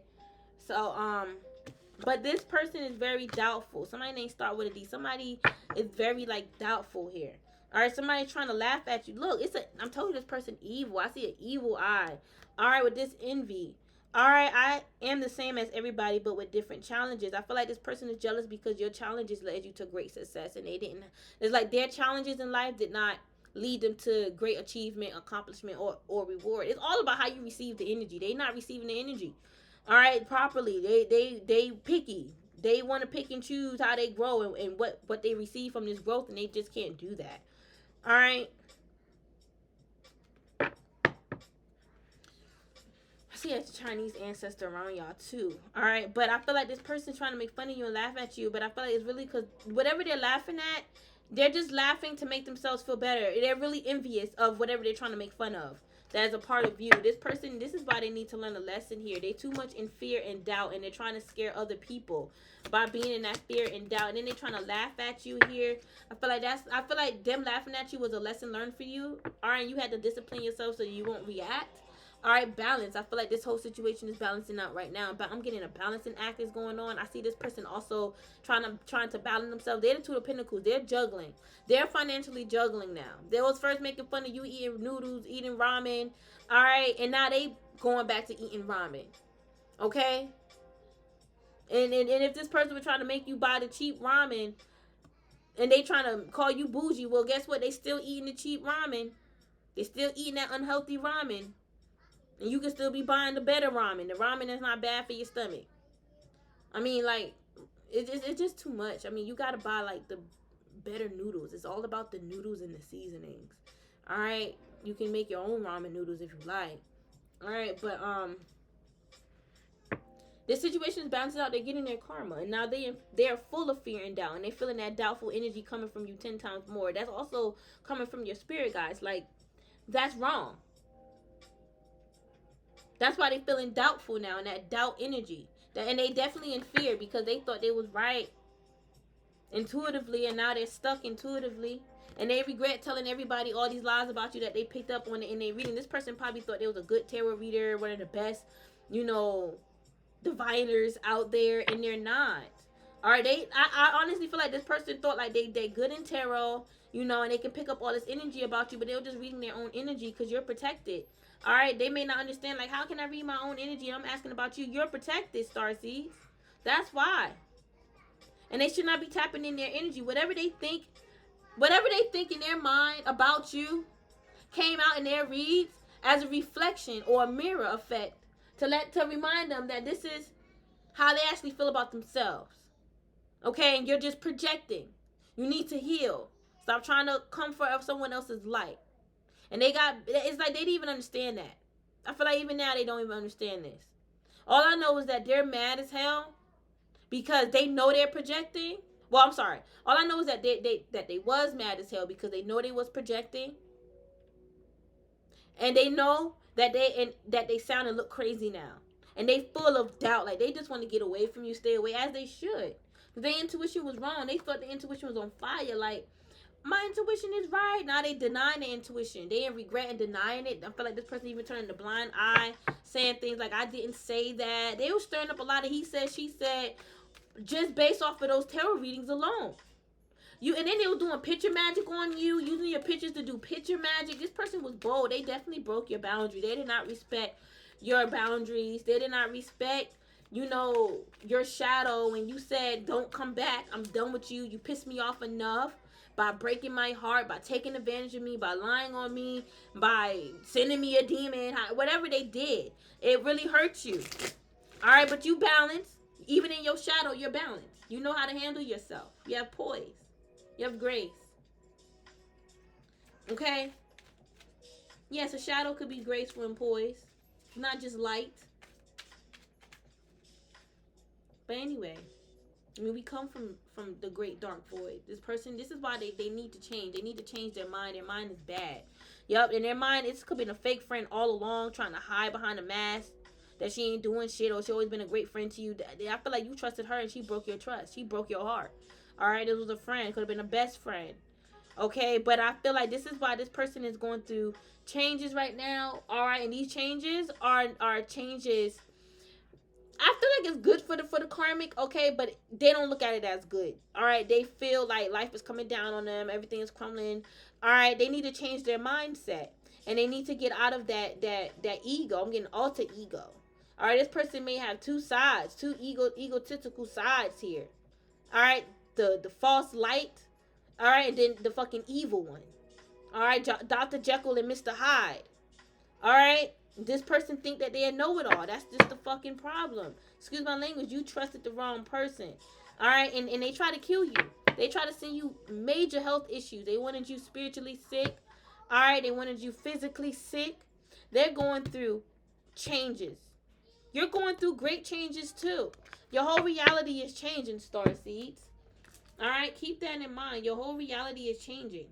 so but this person is very doubtful. Somebody name start with a D. Somebody is very like doubtful here. All right, somebody trying to laugh at you. Look, I'm telling you, this person evil. I see an evil eye. All right, with this envy. All right, I am the same as everybody, but with different challenges. I feel like this person is jealous because your challenges led you to great success, and they didn't. It's like their challenges in life did not lead them to great achievement, accomplishment, or reward. It's all about how you receive the energy. They not receiving the energy, all right, properly. They picky. They want to pick and choose how they grow and what they receive from this growth, and they just can't do that. All right. I see a Chinese ancestor around y'all too. All right, but I feel like this person's trying to make fun of you and laugh at you, but I feel like it's really because whatever they're laughing at, they're just laughing to make themselves feel better. They're really envious of whatever they're trying to make fun of. That is a part of you. This person, this is why they need to learn a lesson here. They're too much in fear and doubt, and they're trying to scare other people by being in that fear and doubt. And then they're trying to laugh at you here. I feel like them laughing at you was a lesson learned for you. All right, you had to discipline yourself so you won't react. All right, balance. I feel like this whole situation is balancing out right now, but I'm getting a balancing act is going on. I see this person also trying to balance themselves. They're the Two of Pentacles. They're juggling. They're financially juggling now. They was first making fun of you eating noodles, eating ramen, all right, and now they going back to eating ramen, okay? And if this person was trying to make you buy the cheap ramen, and they trying to call you bougie, well, guess what? They still eating the cheap ramen. They still eating that unhealthy ramen. And you can still be buying the better ramen. The ramen that's not bad for your stomach. I mean, like, it's just too much. I mean, you got to buy, like, the better noodles. It's all about the noodles and the seasonings. All right? You can make your own ramen noodles if you like. All right? But, this situation is balancing out. They're getting their karma. And now they're full of fear and doubt. And they're feeling that doubtful energy coming from you 10 times more. That's also coming from your spirit guys. Like, that's wrong. That's why they feeling doubtful now, and that doubt energy. And they definitely in fear because they thought they was right intuitively, and now they're stuck intuitively. And they regret telling everybody all these lies about you that they picked up on in their reading. This person probably thought they was a good tarot reader, one of the best, diviners out there, and they're not. All right, I honestly feel like this person thought like they good in tarot, and they can pick up all this energy about you, but they were just reading their own energy because you're protected. All right, they may not understand, like, how can I read my own energy? I'm asking about you. You're protected, Starseeds. That's why. And they should not be tapping in their energy. Whatever they think in their mind about you came out in their reads as a reflection or a mirror effect to remind them that this is how they actually feel about themselves. Okay, and you're just projecting. You need to heal. Stop trying to comfort of someone else's light. And it's like they didn't even understand that. I feel like even now they don't even understand this. All I know is that they're mad as hell because they know they're projecting. Well, I'm sorry. All I know is that they was mad as hell because they know they was projecting. And they know that they sound and look crazy now. And they full of doubt. Like, they just want to get away from you, stay away, as they should. Because their intuition was wrong. They thought the intuition was on fire. Like, my intuition is right. Now they denying their intuition. They in regret and denying it. I feel like this person even turning the blind eye, saying things like, I didn't say that. They were stirring up a lot of he said, she said, just based off of those tarot readings alone. And then they were doing picture magic on you, using your pictures to do picture magic. This person was bold. They definitely broke your boundary. They did not respect your boundaries. They did not respect, your shadow. When you said, don't come back, I'm done with you. You pissed me off enough. By breaking my heart, by taking advantage of me, by lying on me, by sending me a demon, whatever they did, it really hurts you. All right, but you balance. Even in your shadow, you're balanced. You know how to handle yourself. You have poise. You have grace. Okay? Yes, a shadow could be graceful and poised, not just light. But anyway, I mean, we come from the great dark void. This person, this is why they need to change. They need to change their mind. Their mind is bad. Yup, in their mind, it's could be a fake friend all along, trying to hide behind a mask that she ain't doing shit, or she always been a great friend to you. I feel like you trusted her and she broke your trust. She broke your heart. All right, this was a friend. Could have been a best friend. Okay, but I feel like this is why this person is going through changes right now. All right, and these changes are changes. I feel like it's good for the karmic, okay, but they don't look at it as good. All right, they feel like life is coming down on them, everything is crumbling. All right, they need to change their mindset, and they need to get out of that ego. I'm getting alter ego. All right, this person may have two sides, two egotistical sides here. All right, the false light. All right, and then the fucking evil one. All right, Dr. Jekyll and Mr. Hyde. All right, this person think that they know it all. That's just the fucking problem. Excuse my language. You trusted the wrong person. All right, and they try to kill you. They try to send you major health issues. They wanted you spiritually sick. All right, they wanted you physically sick. They're going through changes. You're going through great changes too. Your whole reality is changing, star seeds. All right, keep that in mind. Your whole reality is changing.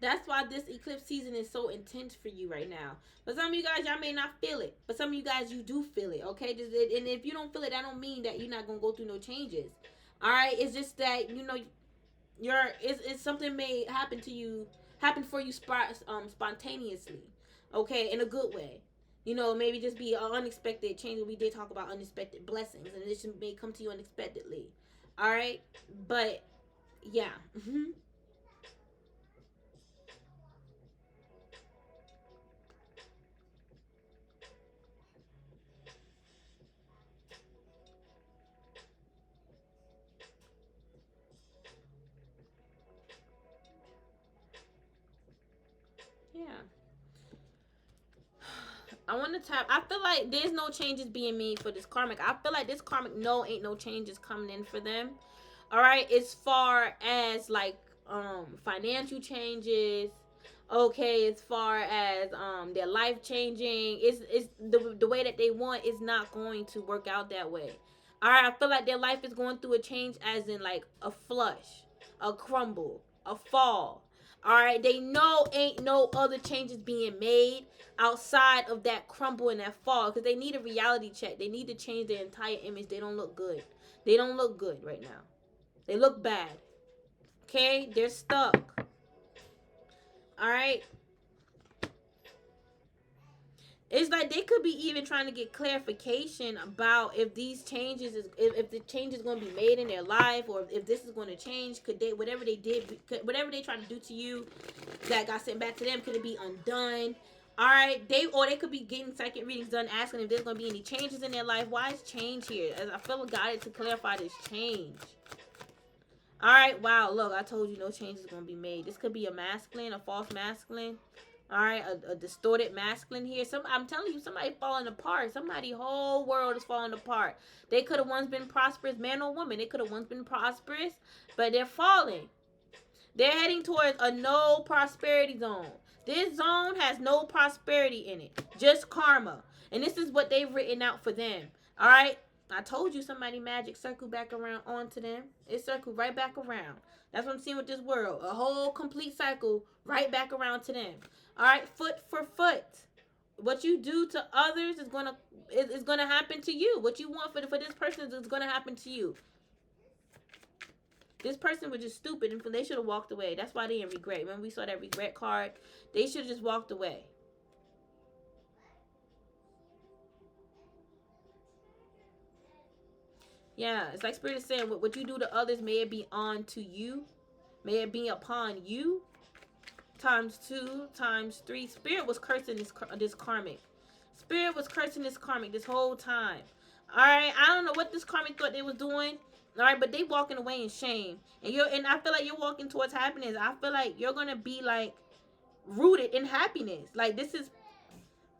That's why this eclipse season is so intense for you right now. But some of you guys, y'all may not feel it. But some of you guys, you do feel it, okay? And if you don't feel it, that don't mean that you're not going to go through no changes. All right? It's just that, you know, it's something may happen to you, happen for you spontaneously, okay? In a good way. You know, maybe just be an unexpected change. We did talk about unexpected blessings. And this may come to you unexpectedly. All right? But, yeah. Yeah. I want to tap. I feel like there's no changes being made for this karmic. I feel like this karmic, no, ain't no changes coming in for them. All right, as far as like financial changes, okay, as far as their life changing, it's the way that they want is not going to work out that way. All right, I feel like their life is going through a change, as in like a flush, a crumble, a fall. All right, they know ain't no other changes being made outside of that crumble and that fall, because they need a reality check. They need to change their entire image. They don't look good. They don't look good right now. They look bad. Okay, they're stuck. All right. It's like they could be even trying to get clarification about if these changes is if the change is going to be made in their life, or if this is going to change. Could they, whatever they did, whatever they tried to do to you that got sent back to them, could it be undone? All right, they could be getting psychic readings done, asking if there's going to be any changes in their life. Why is change here? As I feel guided to clarify this change. All right, wow, look, I told you no change is going to be made. This could be a masculine, a false masculine. All right, a distorted masculine here. I'm telling you, somebody falling apart. Somebody whole world is falling apart. They could have once been prosperous, man or woman. They could have once been prosperous, but they're falling. They're heading towards a no prosperity zone. This zone has no prosperity in it, just karma. And this is what they've written out for them. All right, I told you somebody magic circled back around onto them. It circled right back around. That's what I'm seeing with this world. A whole complete cycle right back around to them. All right, foot for foot. What you do to others is gonna happen to you. What you want for this person is gonna happen to you. This person was just stupid, and they should have walked away. That's why they in regret. Remember we saw that regret card? They should have just walked away. Yeah, it's like Spirit is saying, what you do to others, may it be on to you. May it be upon you. Times 2, times 3. Spirit was cursing this karmic. Spirit was cursing this karmic this whole time. All right, I don't know what this karmic thought they was doing. All right, but they walking away in shame, and I feel like you're walking towards happiness. I feel like you're gonna be like rooted in happiness. Like this is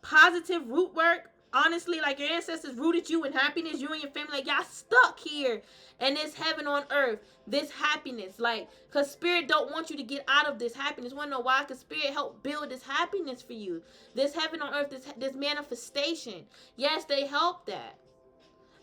positive root work. honestly, like your ancestors rooted you in happiness, you and your family, like y'all stuck here and this heaven on earth, this happiness, like, because spirit don't want you to get out of this happiness. Want to know why? Because spirit helped build this happiness for you, this heaven on earth, this manifestation. Yes, they help that.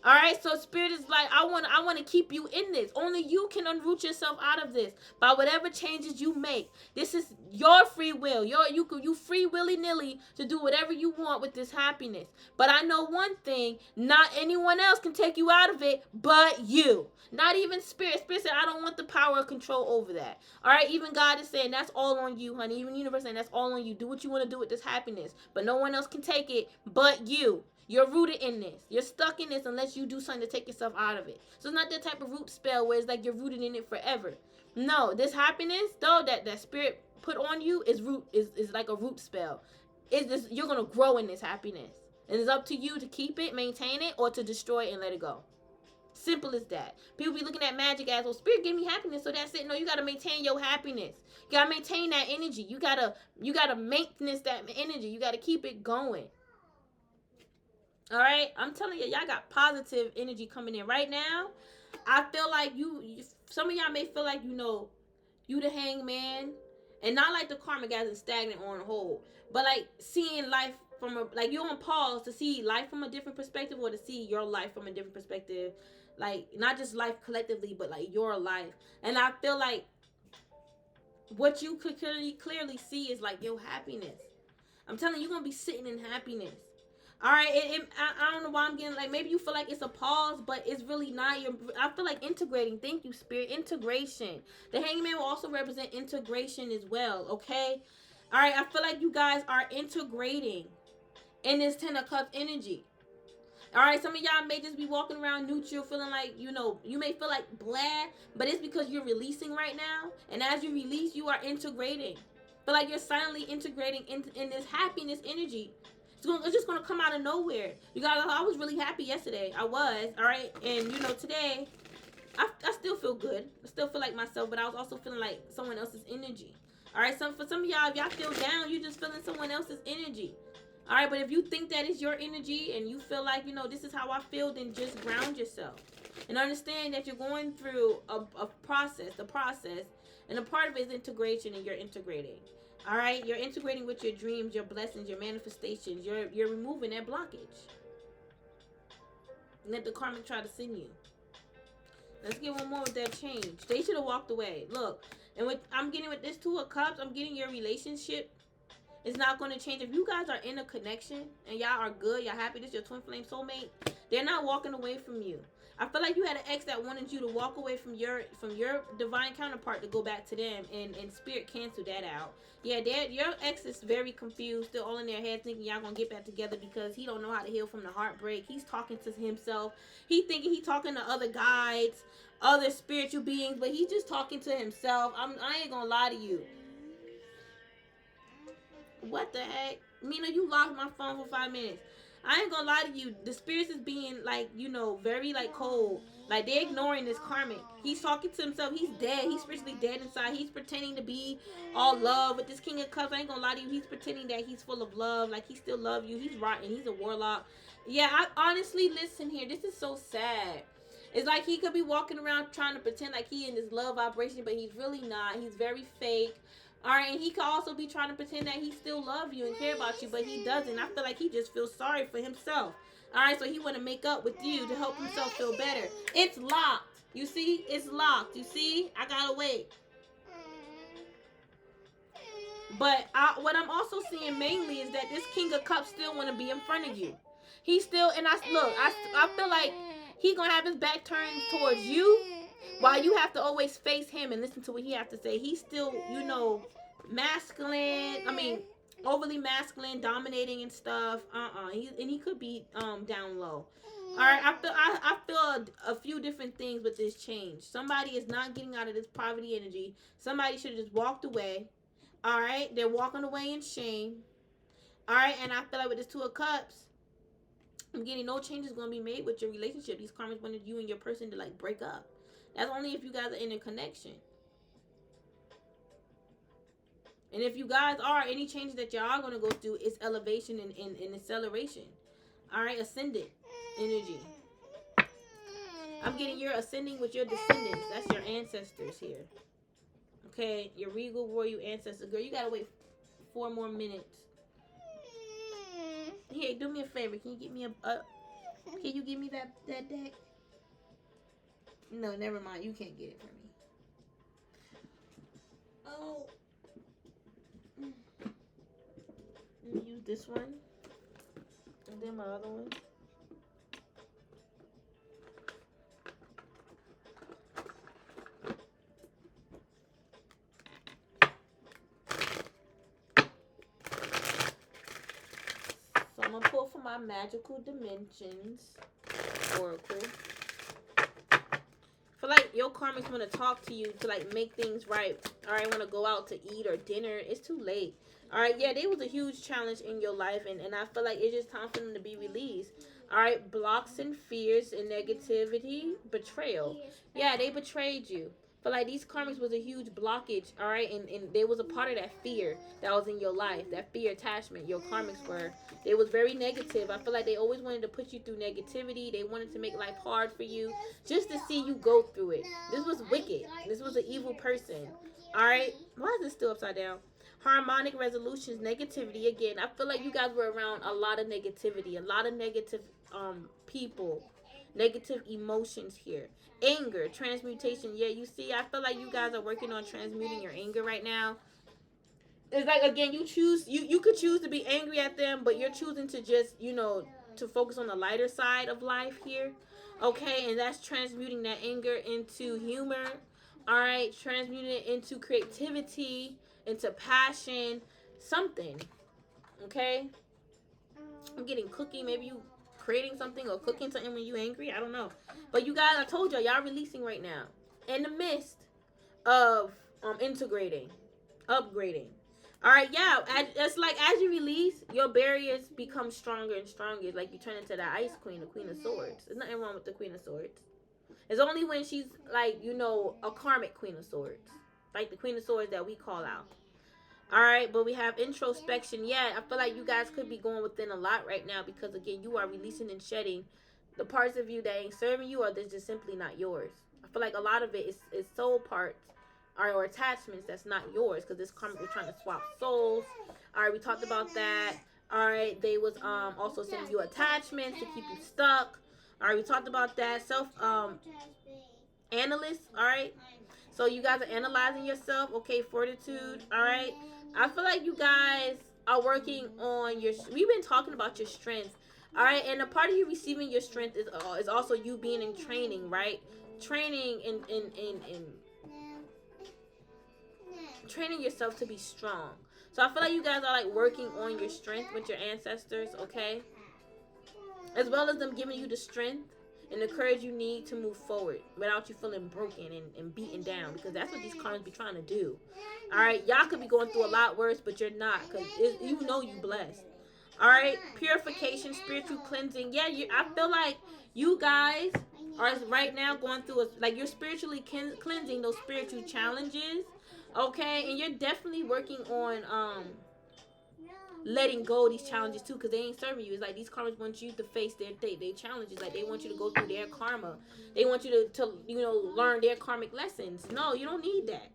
All right, so spirit is like, I want to keep you in this. Only you can unroot yourself out of this by whatever changes you make. This is your free will. You free willy-nilly to do whatever you want with this happiness. But I know one thing, not anyone else can take you out of it but you. Not even spirit. Spirit said, I don't want the power of control over that. All right, even God is saying, that's all on you, honey. Even the universe is saying, that's all on you. Do what you want to do with this happiness. But no one else can take it but you. You're rooted in this. You're stuck in this unless you do something to take yourself out of it. So it's not that type of root spell where it's like you're rooted in it forever. No, this happiness, though, that spirit put on you is like a root spell. It's this, you're going to grow in this happiness. And it's up to you to keep it, maintain it, or to destroy it and let it go. Simple as that. People be looking at magic as, well, spirit gave me happiness, so that's it. No, you got to maintain your happiness. You got to maintain that energy. You got to maintenance that energy. You got to keep it going. All right, I'm telling you, y'all got positive energy coming in right now. I feel like some of y'all may feel like, you the hangman, and not like the karma guys is stagnant on hold, but like seeing life from like you're on pause to see life from a different perspective, or to see your life from a different perspective, like not just life collectively, but like your life. And I feel like what you could clearly see is like your happiness. I'm telling you, you're gonna be sitting in happiness. All right, I don't know why I'm getting like, maybe you feel like it's a pause, but it's really not. I feel like integrating. Thank you, spirit. Integration. The hangman will also represent integration as well. Okay. All right. I feel like you guys are integrating in this 10 of Cups energy. All right. Some of y'all may just be walking around neutral, feeling like, you may feel like blah, but it's because you're releasing right now. And as you release, you are integrating. But like you're silently integrating in this happiness energy. It's just gonna come out of nowhere. You guys, I was really happy yesterday. I was, all right, and today, I still feel good. I still feel like myself, but I was also feeling like someone else's energy. All right, for some of y'all, if y'all feel down, you're just feeling someone else's energy. All right, but if you think that is your energy and you feel like, this is how I feel, then just ground yourself and understand that you're going through a process, and a part of it is integration, and you're integrating. All right, you're integrating with your dreams, your blessings, your manifestations. You're removing that blockage. Let the karmic try to send you. Let's get one more with that change. They should have walked away. Look, and what I'm getting with this 2 of Cups, I'm getting your relationship is not going to change. If you guys are in a connection and y'all are good, y'all happy, this is your twin flame soulmate, they're not walking away from you. I feel like you had an ex that wanted you to walk away from your divine counterpart to go back to them, and spirit canceled that out. Yeah, your ex is very confused, still all in their head thinking y'all gonna get back together because he don't know how to heal from the heartbreak. He's talking to himself. He thinking he talking to other guides, other spiritual beings, but he's just talking to himself. I ain't gonna lie to you. What the heck? Mina, you locked my phone for 5 minutes. I ain't gonna lie to you. The spirits is being like, very like cold. Like they're ignoring this karmic. He's talking to himself. He's dead. He's spiritually dead inside. He's pretending to be all love with this King of Cups. I ain't gonna lie to you. He's pretending that he's full of love. Like he still loves you. He's rotten. He's a warlock. Yeah, I honestly, listen here. This is so sad. It's like he could be walking around trying to pretend like he in this love vibration, but he's really not. He's very fake. All right, and he could also be trying to pretend that he still loves you and care about you, but he doesn't. I feel like he just feels sorry for himself. All right, so he want to make up with you to help himself feel better. It's locked. You see? It's locked. You see? I gotta wait. But what I'm also seeing mainly is that this King of Cups still want to be in front of you. He still, and I feel like he gonna have his back turned towards you, while you have to always face him and listen to what he have to say. He's still, masculine. I mean, overly masculine, dominating and stuff. He could be down low. All right, I feel a few different things with this change. Somebody is not getting out of this poverty energy. Somebody should have just walked away. All right, they're walking away in shame. All right, and I feel like with this 2 of Cups, I'm getting no changes going to be made with your relationship. These karmas wanted you and your person to like break up. That's only if you guys are in a connection. And if you guys are, any changes that y'all are going to go through is elevation and acceleration. All right, ascendant energy. I'm getting you're ascending with your descendants. That's your ancestors here. Okay, your regal royal ancestors. Girl, you gotta wait 4 more minutes. Here, do me a favor. Can you give me can you give me that deck? No, never mind. You can't get it for me. Oh. Let me use this one. And then my other one. So I'm going to pull from my Magical Dimensions Oracle. I feel like your karmics want to talk to you to like make things right. All right, want to go out to eat or dinner. It's too late. All right, yeah, there was a huge challenge in your life, and I feel like it's just time for them to be released. All right, blocks and fears and negativity, betrayal. Yeah, they betrayed you. But like these karmics was a huge blockage, all right, and there was a part of that fear that was in your life, that fear attachment. Your karmics were, they was very negative. I feel like they always wanted to put you through negativity. They wanted to make life hard for you, just to see you go through it. This was wicked. This was an evil person. All right, why is this still upside down? Harmonic resolutions, negativity. Again, I feel like you guys were around a lot of negativity, a lot of negative people, negative emotions here. Anger, transmutation. Yeah, you see, I feel like you guys are working on transmuting your anger right now. It's like, again, you could choose to be angry at them, but you're choosing to just, to focus on the lighter side of life here. Okay, and that's transmuting that anger into humor. All right, transmuting it into creativity, into passion, something. Okay, I'm getting cooking. Maybe you creating something or cooking something when you angry. I don't know. But you guys, I told y'all releasing right now. In the midst of integrating, upgrading. All right, yeah. It's like as you release, your barriers become stronger and stronger. It's like you turn into the Ice Queen, the Queen of Swords. There's nothing wrong with the Queen of Swords. It's only when she's like, a karmic Queen of Swords. Like the Queen of Swords that we call out. All right, but we have introspection. Yeah, I feel like you guys could be going within a lot right now because, again, you are releasing and shedding the parts of you that ain't serving you or that's just simply not yours. I feel like a lot of it is soul parts or attachments that's not yours because this karmic was trying to swap souls. All right, we talked about that. All right, they was also sending you attachments to keep you stuck. All right, we talked about that. Analyst, all right? So you guys are analyzing yourself. Okay, fortitude, all right? I feel like you guys are working on we've been talking about your strength, all right? And a part of you receiving your strength is also you being in training, right? Training in training yourself to be strong. So I feel like you guys are like working on your strength with your ancestors, okay? As well as them giving you the strength and the courage you need to move forward without you feeling broken and beaten down, because that's what these karmas be trying to do. All right, y'all could be going through a lot worse, but you're not, because you blessed. All right, purification, spiritual cleansing. Yeah, I feel like you guys are right now going through like you're spiritually cleansing those spiritual challenges. Okay, and you're definitely working on letting go of these challenges too, because they ain't serving you. It's like these karmas want you to face their challenges. Like they want you to go through their karma. They want you to learn their karmic lessons. No, you don't need that.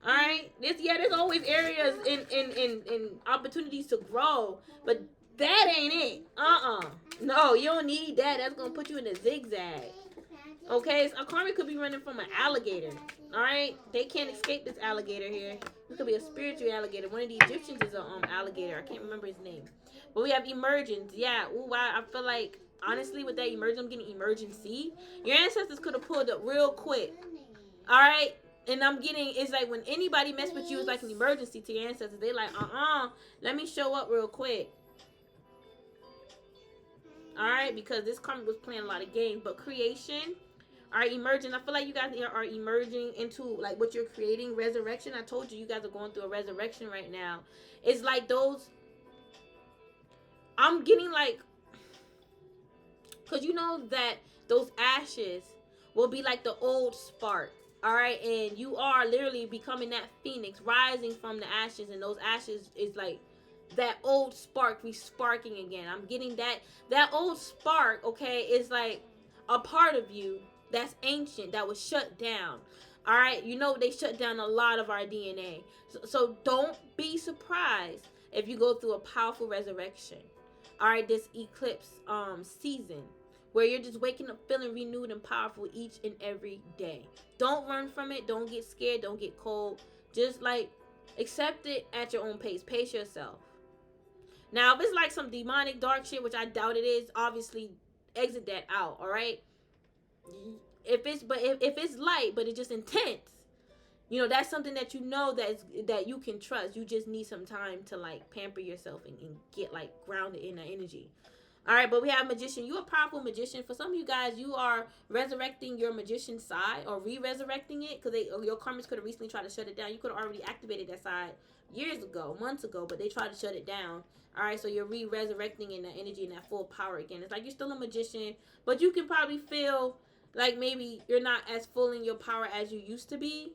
All right, there's always areas in opportunities to grow, but that ain't it. No, you don't need that. That's gonna put you in a zigzag. Okay, so a karmic could be running from an alligator. All right, they can't escape this alligator here. It could be a spiritual alligator. One of the Egyptians is an alligator. I can't remember his name. But we have emergence. Yeah. Ooh, wow. I feel like honestly with that emergence, I'm getting emergency. Your ancestors could have pulled up real quick. All right. And I'm getting, it's like when anybody mess with you, it's like an emergency to your ancestors. They like, let me show up real quick. All right, because this karmic was playing a lot of games. But creation, all right, emerging. I feel like you guys are emerging into like what you're creating. Resurrection. I told you guys are going through a resurrection right now. It's like I'm getting like, because you know that those ashes will be like the old spark. All right, and you are literally becoming that phoenix, rising from the ashes, and those ashes is like that old spark re-sparking again. I'm getting that old spark, okay, is like a part of you that's ancient, that was shut down. All right, you know they shut down a lot of our DNA. So don't be surprised if you go through a powerful resurrection. All right, this eclipse season where you're just waking up feeling renewed and powerful each and every day. Don't run from it. Don't get scared. Don't get cold. Just like accept it at your own pace. Pace yourself. Now, if it's like some demonic dark shit, which I doubt it is, obviously exit that out. All right. If it's light, but it's just intense, you know, that's something that you know that you can trust. You just need some time to like pamper yourself and get like grounded in that energy. All right, but we have magician. You're a powerful magician. For some of you guys, you are resurrecting your magician side or re-resurrecting it because your karmics could have recently tried to shut it down. You could have already activated that side years ago, months ago, but they tried to shut it down. All right, so you're re-resurrecting in that energy and that full power again. It's like you're still a magician, but you can probably feel like maybe you're not as full in your power as you used to be.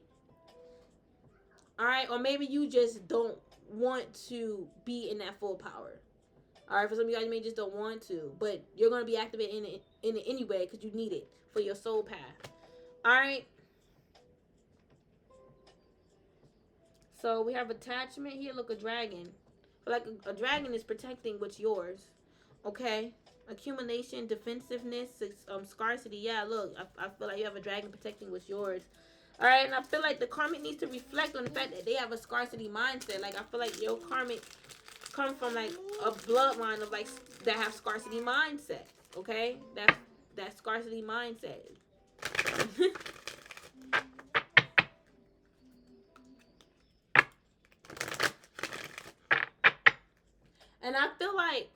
All right, or maybe you just don't want to be in that full power. All right, for some of you guys, you may just don't want to, but you're going to be activated in it anyway because you need it for your soul path. All right. So we have attachment here. Look, a dragon. Like a dragon is protecting what's yours. Okay. Accumulation, defensiveness, scarcity. Yeah, look, I feel like you have a dragon protecting what's yours. All right, and I feel like the karmic needs to reflect on the fact that they have a scarcity mindset. Like, I feel like your karmic come from like a bloodline of like that have scarcity mindset. Okay, that scarcity mindset. And I feel like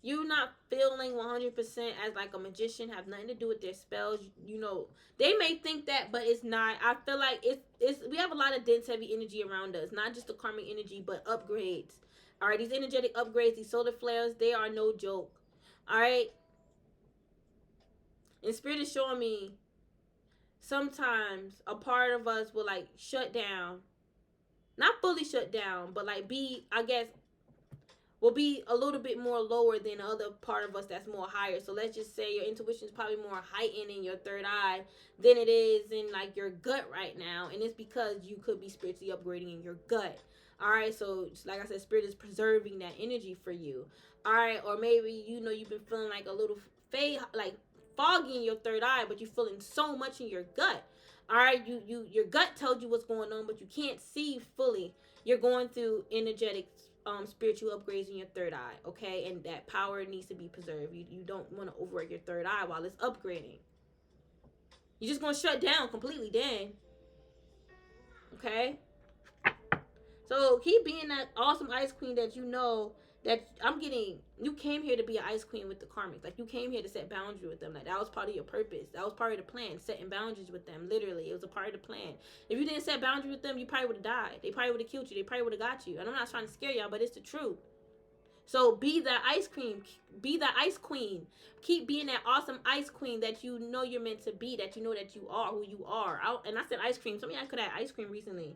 you not feeling 100% as like a magician have nothing to do with their spells. You know, they may think that, but it's not. I feel like it's we have a lot of dense, heavy energy around us, not just the karmic energy, but upgrades. All right, these energetic upgrades, these solar flares, they are no joke. All right, and spirit is showing me sometimes a part of us will like shut down, not fully shut down, but like be, I guess, will be a little bit more lower than the other part of us that's more higher. So let's just say your intuition is probably more heightened in your third eye than it is in like your gut right now, and it's because you could be spiritually upgrading in your gut. All right, so like I said, spirit is preserving that energy for you. All right, or maybe you know you've been feeling like a little like foggy in your third eye, but you're feeling so much in your gut. All right, your gut tells you what's going on, but you can't see fully. You're going through energetic spiritual upgrades in your third eye, okay? And that power needs to be preserved. You don't want to overwork your third eye while it's upgrading. You're just going to shut down completely then. Okay? So keep being that awesome ice queen that you know that I'm getting. You came here to be an ice queen with the karmics. Like, you came here to set boundaries with them. Like, that was part of your purpose. That was part of the plan, setting boundaries with them. Literally, it was a part of the plan. If you didn't set boundaries with them, you probably would have died. They probably would have killed you. They probably would have got you. And I'm not trying to scare y'all, but it's the truth. So be that ice cream. Be that ice queen. Keep being that awesome ice queen that you know you're meant to be, that you know that you are who you are. And I said ice cream. Some of y'all could have ice cream recently.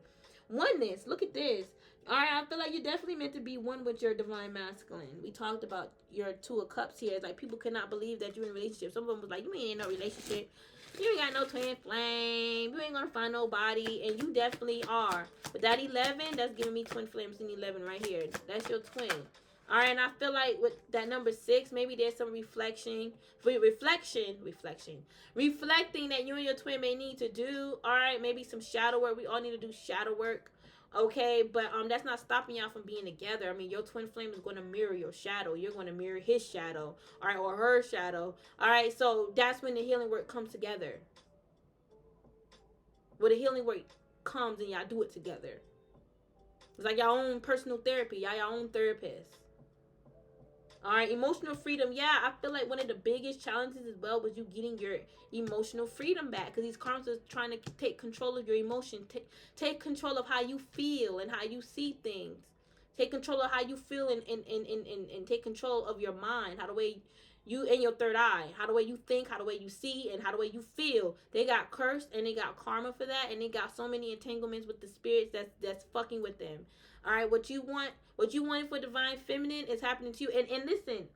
Oneness. Look at this. All right, I feel like you're definitely meant to be one with your divine masculine. We talked about your two of cups here. It's like people cannot believe that you're in a relationship. Some of them was like, you ain't in no relationship. You ain't got no twin flame. You ain't gonna find nobody. And you definitely are. But that 11, that's giving me twin flames in 11 right here. That's your twin. All right, and I feel like with that number 6, maybe there's some reflecting that you and your twin may need to do. All right, maybe some shadow work. We all need to do shadow work. Okay, but that's not stopping y'all from being together. I mean, your twin flame is going to mirror your shadow. You're going to mirror his shadow, all right, or her shadow. All right, so that's when the healing work comes together. Where the healing work comes and y'all do it together. It's like y'all own personal therapy. Y'all own therapists. All right, emotional freedom. Yeah, I feel like one of the biggest challenges as well was you getting your emotional freedom back, because these karmas are trying to take control of your emotion, take control of how you feel and how you see things, take control of how you feel and take control of your mind, how the way You in your third eye, how the way you think, how the way you see, and how the way you feel. They got cursed and they got karma for that, and they got so many entanglements with the spirits that's fucking with them. All right, what you wanted for divine feminine is happening to you. And listen,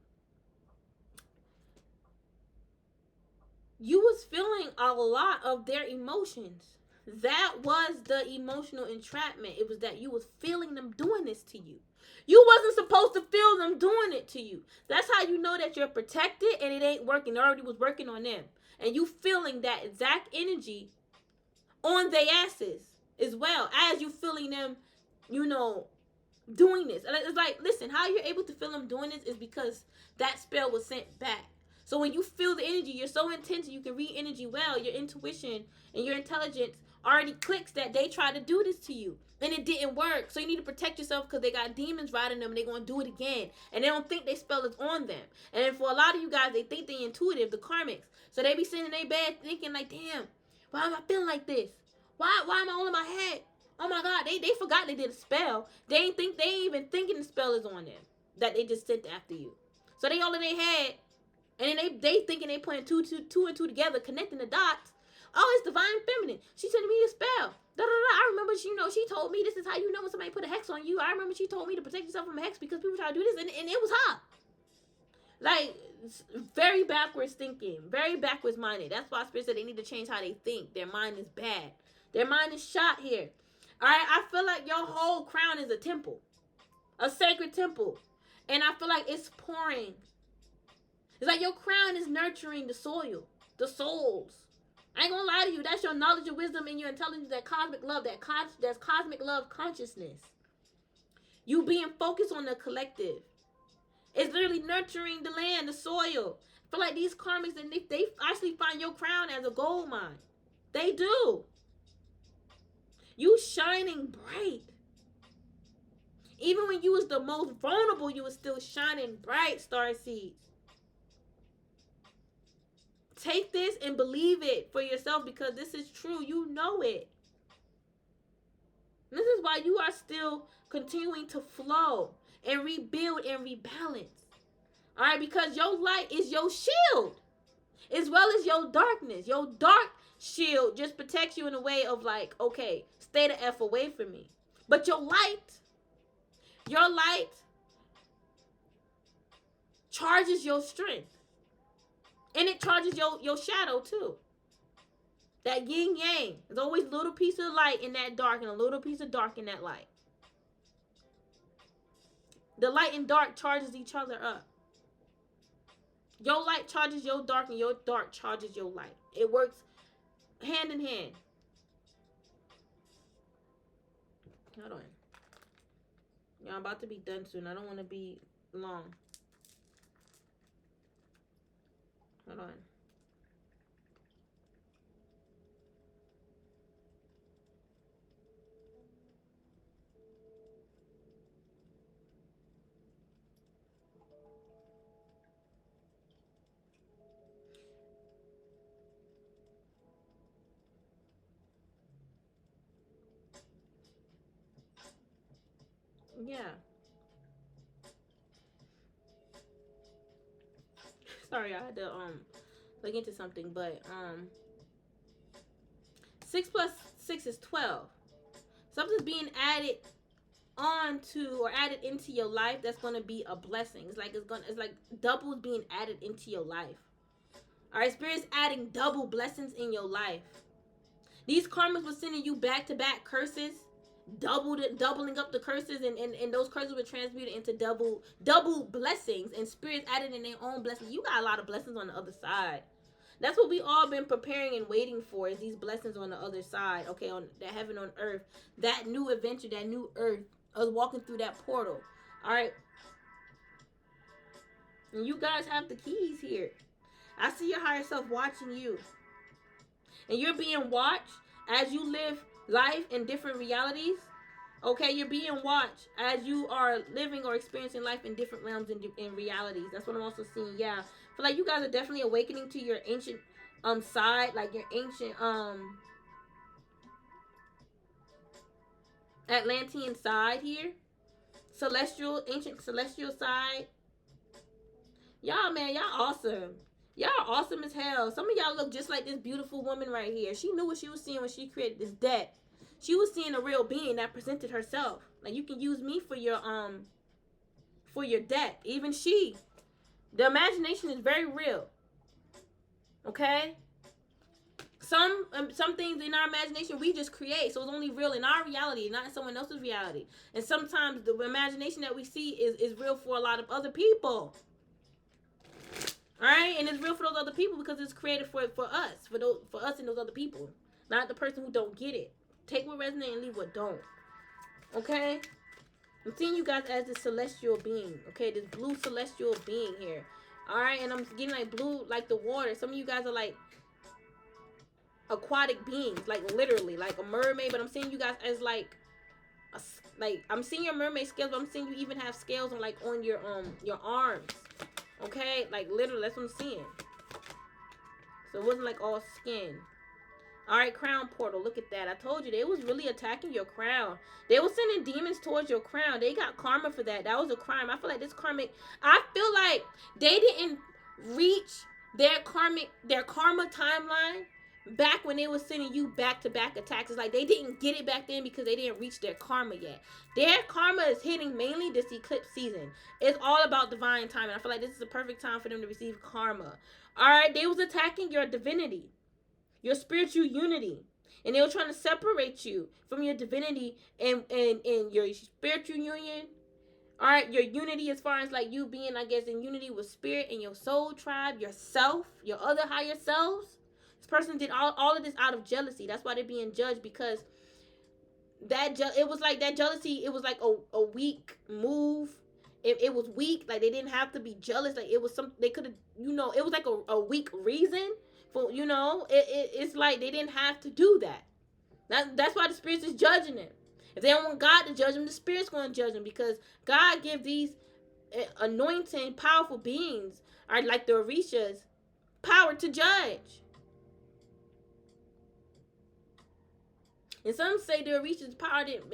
you was feeling a lot of their emotions. That was the emotional entrapment. It was that you was feeling them doing this to you. You wasn't supposed to feel them doing it to you. That's how you know that you're protected and it ain't working. It already was working on them. And you feeling that exact energy on their asses as well as you feeling them, doing this. It's like, listen, how you're able to feel them doing this is because that spell was sent back. So when you feel the energy, you're so intense, you can read energy well. Your intuition and your intelligence already clicks that they try to do this to you. And it didn't work. So you need to protect yourself because they got demons riding them and they're going to do it again. And they don't think they spell is on them. And then for a lot of you guys, they think they intuitive, the karmics. So they be sitting in their bed thinking like, damn, why am I feeling like this? Why am I all in my head? Oh my God, they forgot they did a spell. They ain't even thinking the spell is on them. That they just sent after you. So they all in their head. And then they thinking they putting two and two together, connecting the dots. Oh, it's divine feminine. She sent me a spell. I remember she told me this is how you know when somebody put a hex on you. I remember she told me to protect yourself from a hex because people try to do this, and it was her. Like, very backwards thinking, very backwards minded. That's why Spirit said they need to change how they think. Their mind is bad. Their mind is shot here. All right, I feel like your whole crown is a temple, a sacred temple, and I feel like it's pouring. It's like your crown is nurturing the soil, the souls. I ain't gonna lie to you. That's your knowledge and wisdom and your intelligence, that cosmic love, that's cosmic love consciousness. You being focused on the collective. It's literally nurturing the land, the soil. I feel like these karmics, and they actually find your crown as a gold mine. They do. You shining bright. Even when you was the most vulnerable, you was still shining bright, starseeds. Take this and believe it for yourself because this is true. You know it. This is why you are still continuing to flow and rebuild and rebalance. All right, because your light is your shield as well as your darkness. Your dark shield just protects you in a way of like, okay, stay the F away from me. But your light charges your strength. And it charges your shadow too. That yin yang. There's always a little piece of light in that dark and a little piece of dark in that light. The light and dark charges each other up. Your light charges your dark and your dark charges your light. It works hand in hand. Hold on. Yeah, I'm about to be done soon. I don't want to be long. Hold on. Yeah. Sorry, I had to look into something, but 6 plus 6 is 12. Something's being added onto or added into your life that's gonna be a blessing. It's like doubles being added into your life. All right, Spirit's adding double blessings in your life. These karmas were sending you back-to-back curses, doubling up the curses, and those curses were transmuted into double blessings, and Spirit's added in their own blessings. You got a lot of blessings on the other side. That's what we all been preparing and waiting for, is these blessings on the other side, okay, on that heaven on earth, that new adventure, that new earth, us walking through that portal. All right, and you guys have the keys here. I see your higher self watching you, and you're being watched as you live life in different realities. Okay, you're being watched as you are living or experiencing life in different realms and in realities. That's what I'm also seeing. Yeah, I feel like you guys are definitely awakening to your ancient side, like your ancient Atlantean side here, ancient celestial side. Y'all, man, y'all awesome. Y'all are awesome as hell. Some of y'all look just like this beautiful woman right here. She knew what she was seeing when she created this deck. She was seeing a real being that presented herself. Like, you can use me for your deck. Even she. The imagination is very real. Okay? Some things in our imagination we just create, so it's only real in our reality, not in someone else's reality. And sometimes the imagination that we see is real for a lot of other people. All right, and it's real for those other people because it's created for us, for us and those other people, not the person who don't get it. Take what resonates and leave what don't. Okay, I'm seeing you guys as this celestial being. Okay, this blue celestial being here. All right, and I'm getting like blue, like the water. Some of you guys are like aquatic beings, like literally, like a mermaid. But I'm seeing you guys as like I'm seeing your mermaid scales, but I'm seeing you even have scales on like on your arms. Okay, like literally, that's what I'm seeing. So it wasn't like all skin. All right, crown portal. Look at that. I told you they was really attacking your crown. They were sending demons towards your crown. They got karma for that. That was a crime. I feel like this karmic. I feel like they didn't reach their karma timeline back when they were sending you back-to-back attacks. It's like they didn't get it back then because they didn't reach their karma yet. Their karma is hitting mainly this eclipse season. It's all about divine timing. I feel like this is the perfect time for them to receive karma. All right, they was attacking your divinity, your spiritual unity, and they were trying to separate you from your divinity and your spiritual union. All right, your unity as far as like you being, I guess, in unity with spirit and your soul tribe, yourself, your other higher selves. This person did all of this out of jealousy. That's why they're being judged, because it was like that jealousy, it was like a weak move. It was weak. Like, they didn't have to be jealous. Like, it was some, they could have, it was like a weak reason for, it's like they didn't have to do that. That's why the spirits is judging them. If they don't want God to judge them, the spirit's going to judge them, because God give these anointing, powerful beings, are like the Orishas, power to judge. And some say the Orishas is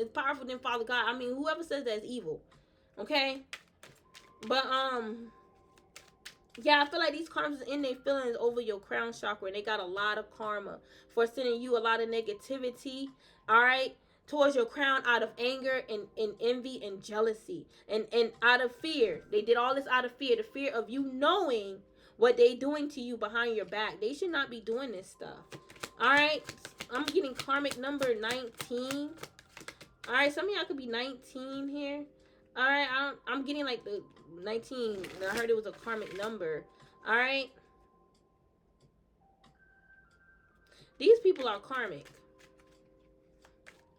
powerful than Father God. I mean, whoever says that is evil. Okay? But, yeah, I feel like these karmas is in their feelings over your crown chakra. And they got a lot of karma for sending you a lot of negativity. Alright? Towards your crown, out of anger and envy and jealousy. And out of fear. They did all this out of fear. The fear of you knowing what they doing to you behind your back. They should not be doing this stuff. Alright? I'm getting karmic number 19. Alright, some of y'all could be 19 here. Alright, I'm getting like the 19. I heard it was a karmic number. Alright. These people are karmic.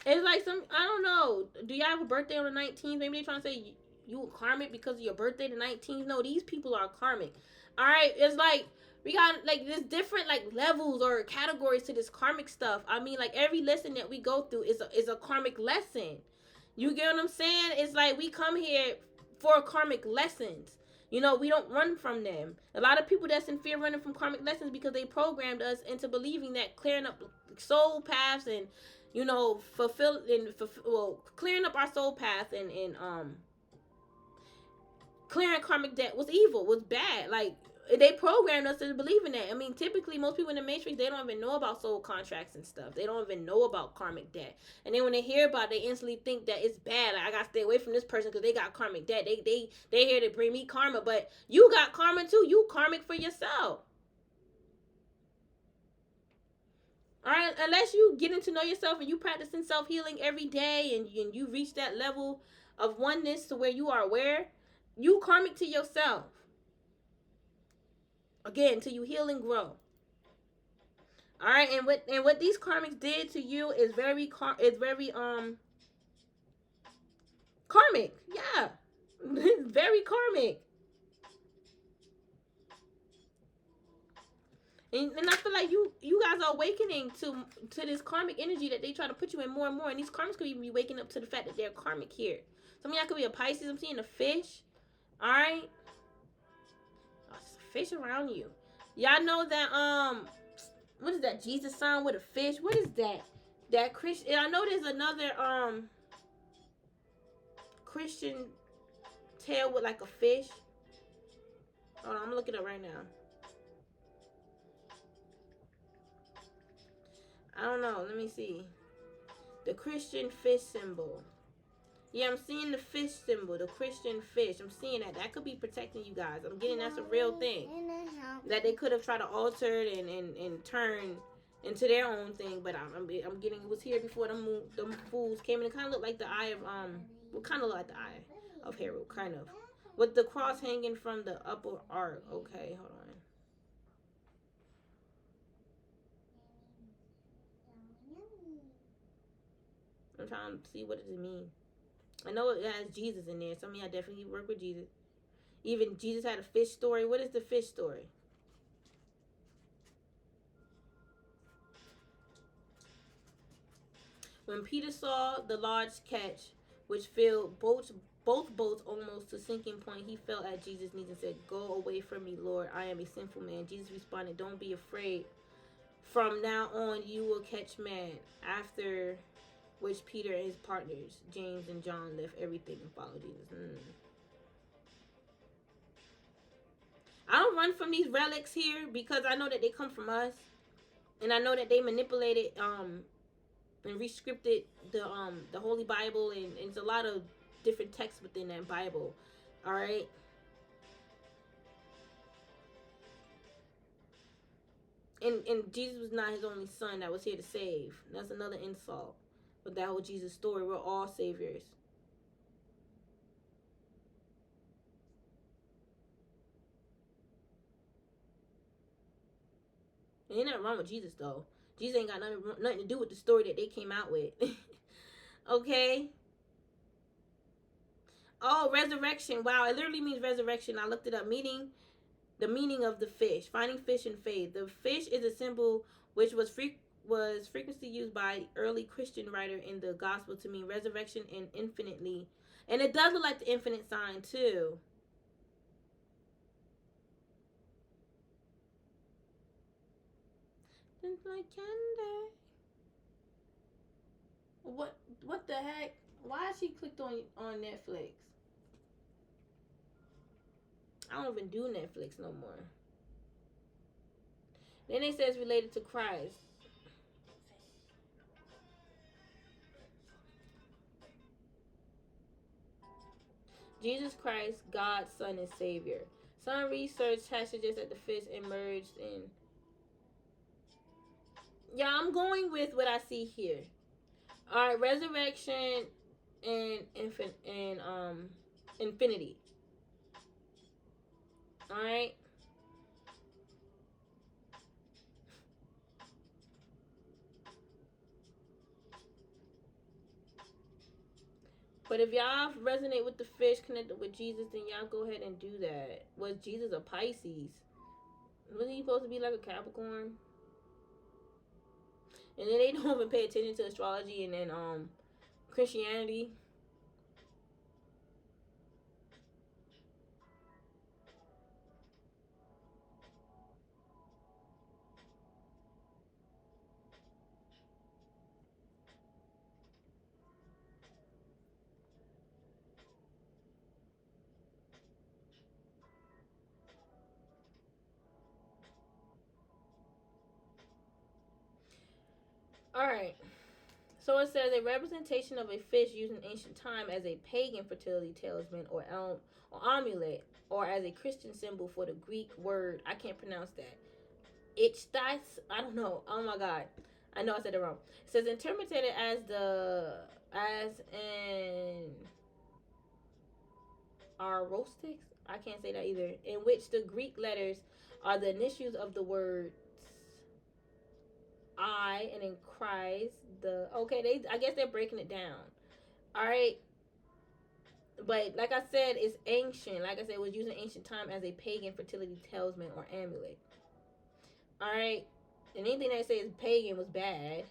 It's like I don't know. Do y'all have a birthday on the 19th? Maybe they're trying to say you were karmic because of your birthday the 19th. No, these people are karmic. Alright, it's like we got like there's different like levels or categories to this karmic stuff. I mean, like every lesson that we go through is a karmic lesson. You get what I'm saying? It's like we come here for karmic lessons. We don't run from them. A lot of people that's in fear running from karmic lessons because they programmed us into believing that clearing up soul paths and clearing up our soul path and clearing karmic debt was evil, was bad. Like, they programmed us to believe in that. I mean, typically, most people in the Matrix, they don't even know about soul contracts and stuff. They don't even know about karmic debt. And then when they hear about it, they instantly think that it's bad. Like, I gotta stay away from this person because they got karmic debt. They here to bring me karma. But you got karma too. You karmic for yourself. Alright, unless you getting to know yourself and you practicing self-healing every day and you reach that level of oneness to where you are aware, you karmic to yourself. Again, till you heal and grow. All right, and what these karmics did to you is very karmic. Yeah, it's very karmic. And I feel like you guys are awakening to this karmic energy that they try to put you in more and more. And these karmics could even be waking up to the fact that they're karmic here. Some of y'all could be a Pisces. I'm seeing a fish. All right. Fish around you. Y'all know that what is that Jesus sign with a fish? What is that? That Christian. I know there's another Christian tail with like a fish. Hold on, I'm looking it up right now. I don't know. Let me see. The Christian fish symbol. Yeah, I'm seeing the fish symbol, the Christian fish. I'm seeing that. That could be protecting you guys. I'm getting that's a real thing. That they could have tried to alter it and turn into their own thing. But I'm getting, it was here before them fools came in. It kind of looked like the eye of, what kind of look like the eye of Herod, kind of. With the cross hanging from the upper ark. Okay, hold on. I'm trying to see what does it mean. I know it has Jesus in there. Some of y'all definitely work with Jesus. Even Jesus had a fish story. What is the fish story? When Peter saw the large catch, which filled both boats almost to sinking point, he fell at Jesus' knees and said, "Go away from me, Lord. I am a sinful man." Jesus responded, "Don't be afraid. From now on, you will catch men." After which Peter and his partners, James and John, left everything and followed Jesus. I don't run from these relics here because I know that they come from us. And I know that they manipulated and rescripted the Holy Bible, and it's a lot of different texts within that Bible. All right. And Jesus was not his only son that was here to save. That's another insult. But that whole Jesus story, we're all saviors. And ain't nothing wrong with Jesus though. Jesus ain't got nothing to do with the story that they came out with. Okay. Oh, resurrection. Wow, it literally means resurrection. I looked it up. The meaning of the fish. Finding fish in faith. The fish is a symbol which was frequently used by early Christian writer in the gospel to mean resurrection and infinitely. And it does look like the infinite sign too. It's like candy. What the heck? Why she clicked on Netflix? I don't even do Netflix no more. Then they say it's related to Christ. Jesus Christ, God's Son and Savior. Some research has suggested that the fish emerged in. Yeah, I'm going with what I see here. All right, resurrection and infinity. All right. But if y'all resonate with the fish connected with Jesus, then y'all go ahead and do that. Was Jesus a Pisces? Wasn't he supposed to be like a Capricorn? And then they don't even pay attention to astrology and then Christianity. All right. So it says a representation of a fish used in ancient time as a pagan fertility talisman or amulet, or as a Christian symbol for the Greek word. I can't pronounce that. Ichthys. I don't know. Oh my god. I know I said it wrong. It says interpreted as an arostix. I can't say that either. In which the Greek letters are the initials of the words I, and then cries the. Okay, I guess they're breaking it down. All right. But like I said, it's ancient. Like I said, it was used in ancient time as a pagan fertility talisman or amulet. All right. And anything that says pagan was bad.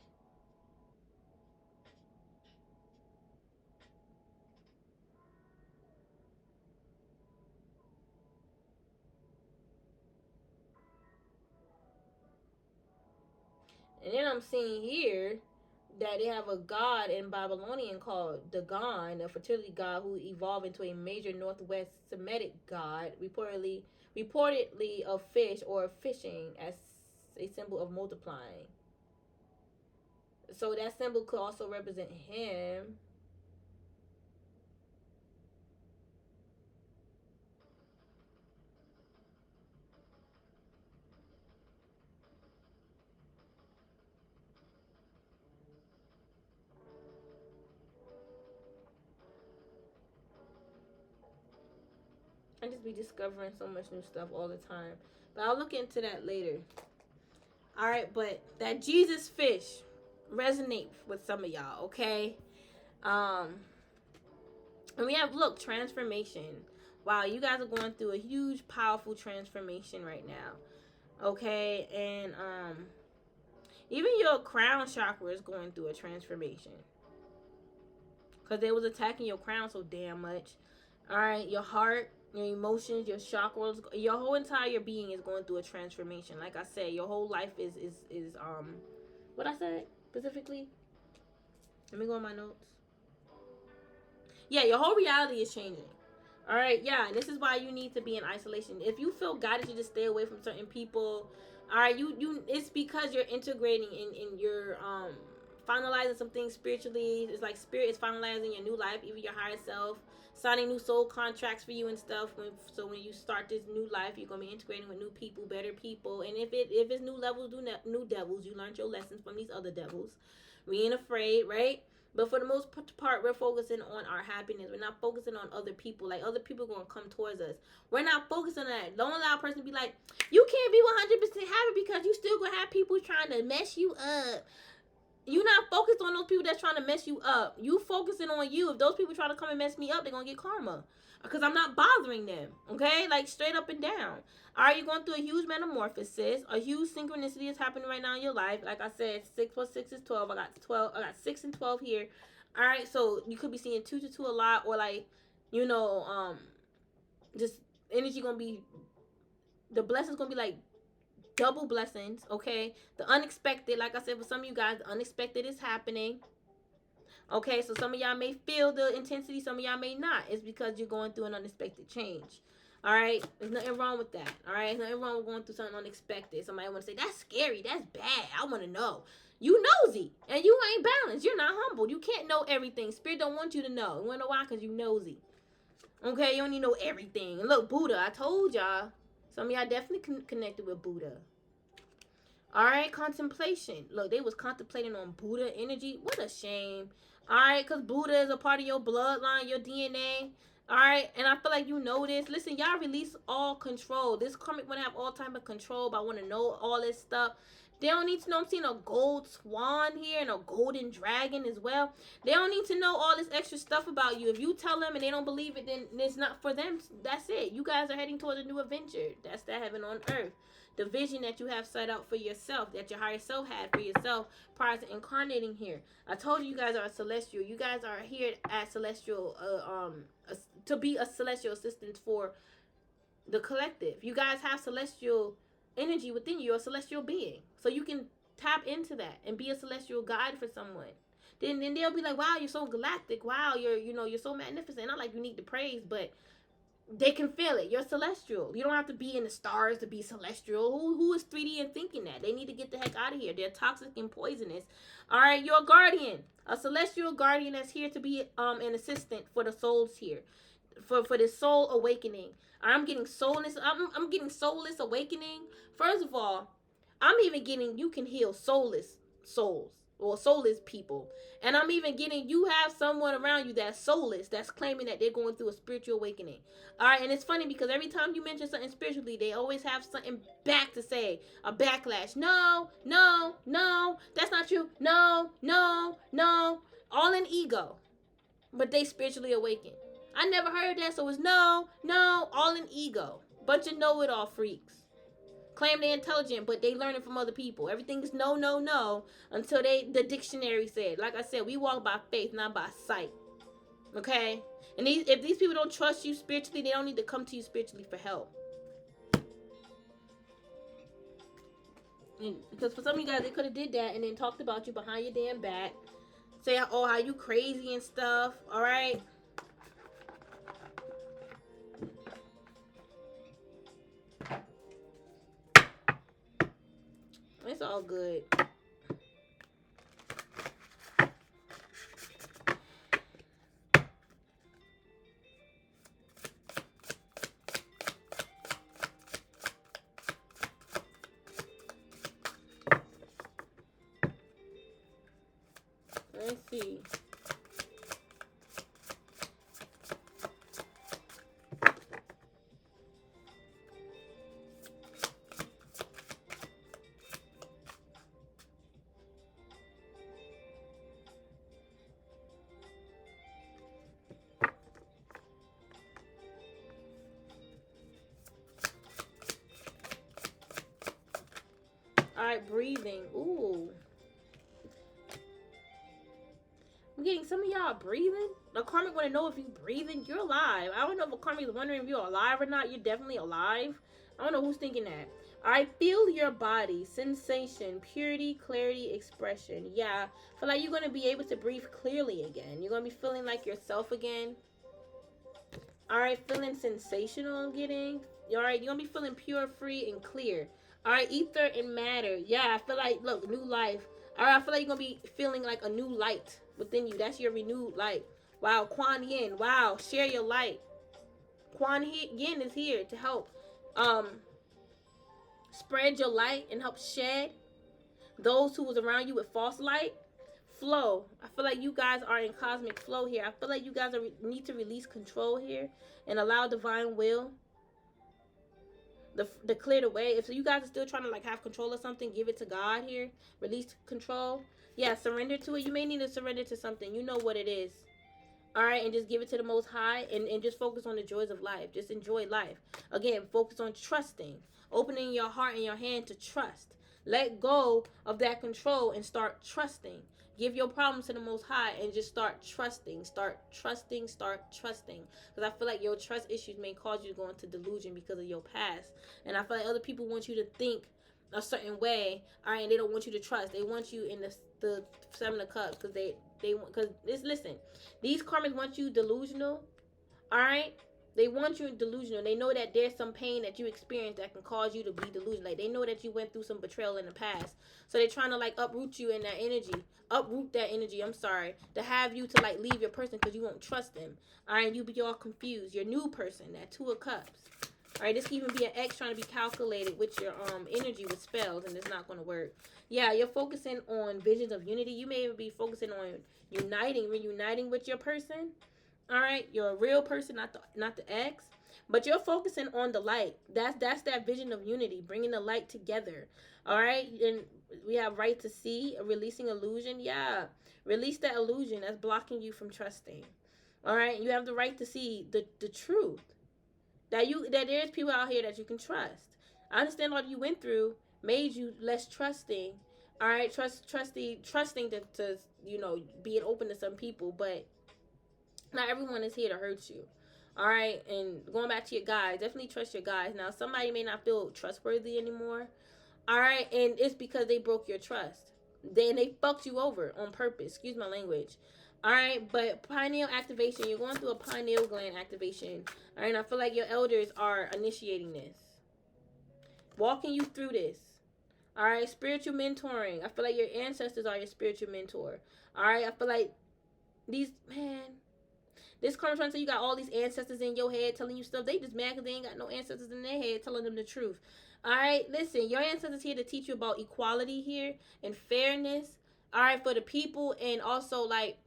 And then I'm seeing here that they have a god in Babylonian called Dagon, a fertility god who evolved into a major northwest Semitic god, reportedly reportedly of fish or fishing as a symbol of multiplying. So that symbol could also represent him. I just be discovering so much new stuff all the time. But I'll look into that later. Alright, but that Jesus fish resonate with some of y'all, okay? And we have, look, transformation. Wow, you guys are going through a huge, powerful transformation right now. Okay, and even your crown chakra is going through a transformation. Because they was attacking your crown so damn much. Alright, your heart, your emotions, your chakras, your whole entire being is going through a transformation. Like I said, your whole life is what I said specifically? Let me go on my notes. Yeah, your whole reality is changing. All right, yeah, and this is why you need to be in isolation. If you feel guided to just stay away from certain people, all right, it's because you're integrating in your finalizing some things spiritually. It's like spirit is finalizing your new life, even your higher self, signing new soul contracts for you and stuff. So when you start this new life, you're gonna be integrating with new people, better people, and if it's new levels, new devils, you learned your lessons from these other devils. We ain't afraid, right? But for the most part, we're focusing on our happiness. We're not focusing on other people. Like, other people are going to come towards us. We're not focusing on that. Don't allow a person to be like, you can't be 100% happy because you still going to have people trying to mess you up. You're not focused on those people that's trying to mess you up. You focusing on you. If those people try to come and mess me up, they're going to get karma. Because I'm not bothering them. Okay? Like, straight up and down. All right, you're going through a huge metamorphosis. A huge synchronicity is happening right now in your life. Like I said, 6 plus 6 is 12. I got 12. I got 6 and 12 here. All right, so you could be seeing 2 to 2 a lot, or like, just energy gonna be, the blessings gonna be like double blessings. Okay, the unexpected, like I said, for some of you guys, the unexpected is happening. Okay, so some of y'all may feel the intensity, some of y'all may not. It's because you're going through an unexpected change. All right, there's nothing wrong with that. All right, there's nothing wrong with going through something unexpected. Somebody want to say that's scary, that's bad. I want to know. You nosy and you ain't balanced. You're not humbled. You can't know everything. Spirit don't want you to know. You wanna know why? Because you nosy. Okay, you don't need to know everything. And look, Buddha, I told y'all. Some of y'all definitely connected with Buddha. All right, contemplation. Look, they was contemplating on Buddha energy. What a shame. All right, because Buddha is a part of your bloodline, your DNA. All right, and I feel like you know this. Listen, y'all release all control. This karmic want to have all type of control, but I want to know all this stuff. They don't need to know. I'm seeing a gold swan here and a golden dragon as well. They don't need to know all this extra stuff about you. If you tell them and they don't believe it, then it's not for them. That's it. You guys are heading towards a new adventure. That's the heaven on earth. The vision that you have set out for yourself, that your higher self had for yourself prior to incarnating here. I told you guys are a celestial. You guys are here as celestial, to be a celestial assistant for the collective. You guys have celestial energy within you. You're a celestial being. So you can tap into that and be a celestial guide for someone. Then they'll be like, wow, you're so galactic. Wow, you're so magnificent. Not like you need the praise, but they can feel it. You're celestial. You don't have to be in the stars to be celestial. Who is 3D and thinking that? They need to get the heck out of here. They're toxic and poisonous. All right, you're a guardian, a celestial guardian that's here to be an assistant for the souls here, for this soul awakening. I'm getting soulless. I'm getting soulless awakening. First of all, I'm even getting you can heal soulless souls or soulless people. And I'm even getting you have someone around you that's soulless, that's claiming that they're going through a spiritual awakening. All right, and it's funny because every time you mention something spiritually, they always have something back to say, a backlash. No, no, no, that's not true. No, no, no. All in ego, but they spiritually awakened. I never heard that, so it's no, no, all in ego. Bunch of know-it-all freaks. Claim they're intelligent, but they learning from other people. Everything is no, no, no until the dictionary said. Like I said, we walk by faith, not by sight. Okay? And if these people don't trust you spiritually, they don't need to come to you spiritually for help. And because for some of you guys, they could have did that and then talked about you behind your damn back. Say, oh, how you crazy and stuff. All right? all good. Let's see. All right, breathing. Ooh. I'm getting some of y'all breathing. The karmic want to know if you breathing. You're alive. I don't know if a karmic is wondering if you're alive or not. You're definitely alive. I don't know who's thinking that. All right, feel your body, sensation, purity, clarity, expression. Yeah, I feel like you're going to be able to breathe clearly again. You're going to be feeling like yourself again. All right, feeling sensational, I'm getting. All right, you're going to be feeling pure, free, and clear. All right, ether and matter. Yeah, I feel like, look, new life. All right, I feel like you're going to be feeling like a new light within you. That's your renewed light. Wow, Kuan Yin. Wow, share your light. Kuan Yin is here to help spread your light and help shed those who was around you with false light. Flow. I feel like you guys are in cosmic flow here. I feel like you guys need to release control here and allow divine will to clear the way. If you guys are still trying to like have control of something, give it to God here. Release control. Yeah, surrender to it. You may need to surrender to something. You know what it is. All right, and just give it to the Most High and just focus on the joys of life. Just enjoy life. Again, focus on trusting. Opening your heart and your hand to trust. Let go of that control and start trusting. Give your problems to the Most High and just start trusting. Start trusting. Start trusting. Because I feel like your trust issues may cause you to go into delusion because of your past. And I feel like other people want you to think a certain way. All right, and they don't want you to trust. They want you in the Seven of Cups because listen, these karmics want you delusional. All right, they want you delusional. They know that there's some pain that you experienced that can cause you to be delusional. Like they know that you went through some betrayal in the past, so they're trying to like uproot you in that energy, I'm sorry, to have you to like leave your person because you won't trust them. All right, you be all confused. Your new person, that Two of Cups. All right, this can even be an X trying to be calculated with your energy with spells, and it's not going to work. Yeah, you're focusing on visions of unity. You may even be focusing on reuniting with your person. All right, you're a real person, not the X, but you're focusing on the light. That's that vision of unity, bringing the light together. All right, and we have right to see, releasing illusion. Yeah, release that illusion that's blocking you from trusting. All right, you have the right to see the truth. That there's people out here that you can trust. I understand what you went through made you less trusting. All right, trusting to being open to some people, but not everyone is here to hurt you. All right, and going back to your guys, definitely trust your guys. Now, somebody may not feel trustworthy anymore. All right, and it's because they broke your trust. They fucked you over on purpose. Excuse my language. All right, but pineal activation, you're going through a pineal gland activation. All right, and I feel like your elders are initiating this, walking you through this. All right, spiritual mentoring. I feel like your ancestors are your spiritual mentor. All right, I feel like this karma trying to say you got all these ancestors in your head telling you stuff. They just mad because they ain't got no ancestors in their head telling them the truth. All right, listen, your ancestors here to teach you about equality here and fairness. All right, for the people, and also like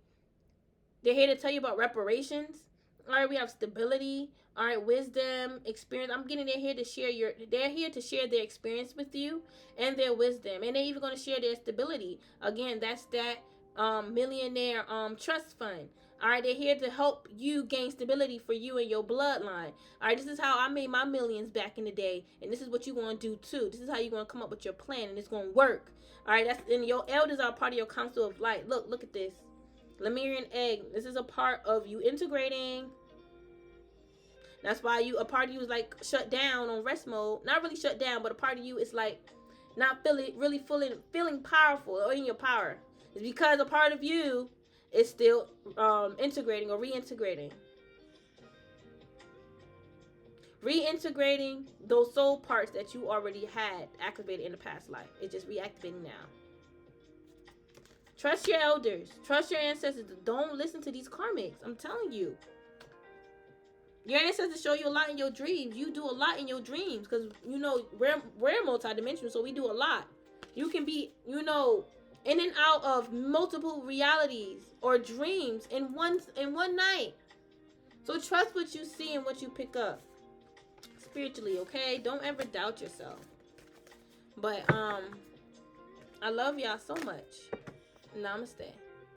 they're here to tell you about reparations. All right, we have stability. All right, wisdom, experience. I'm getting they're here to share their experience with you and their wisdom, and they're even going to share their stability. Again, that's that millionaire trust fund. All right, they're here to help you gain stability for you and your bloodline. All right, this is how I made my millions back in the day, and this is what you're going to do too. This is how you're going to come up with your plan, and it's going to work. All right, and your elders are part of your council of light. Look at this. Lemurian egg. This is a part of you integrating. That's why a part of you is like shut down on rest mode. Not really shut down, but a part of you is like not feeling powerful or in your power. It's because a part of you is still integrating or reintegrating. Reintegrating those soul parts that you already had activated in the past life. It's just reactivating now. Trust your elders. Trust your ancestors. Don't listen to these karmics. I'm telling you. Your ancestors show you a lot in your dreams. You do a lot in your dreams. Because, you know, we're multidimensional, so we do a lot. You can be, you know, in and out of multiple realities or dreams in one night. So trust what you see and what you pick up. Spiritually, okay? Don't ever doubt yourself. But, I love y'all so much. Namaste.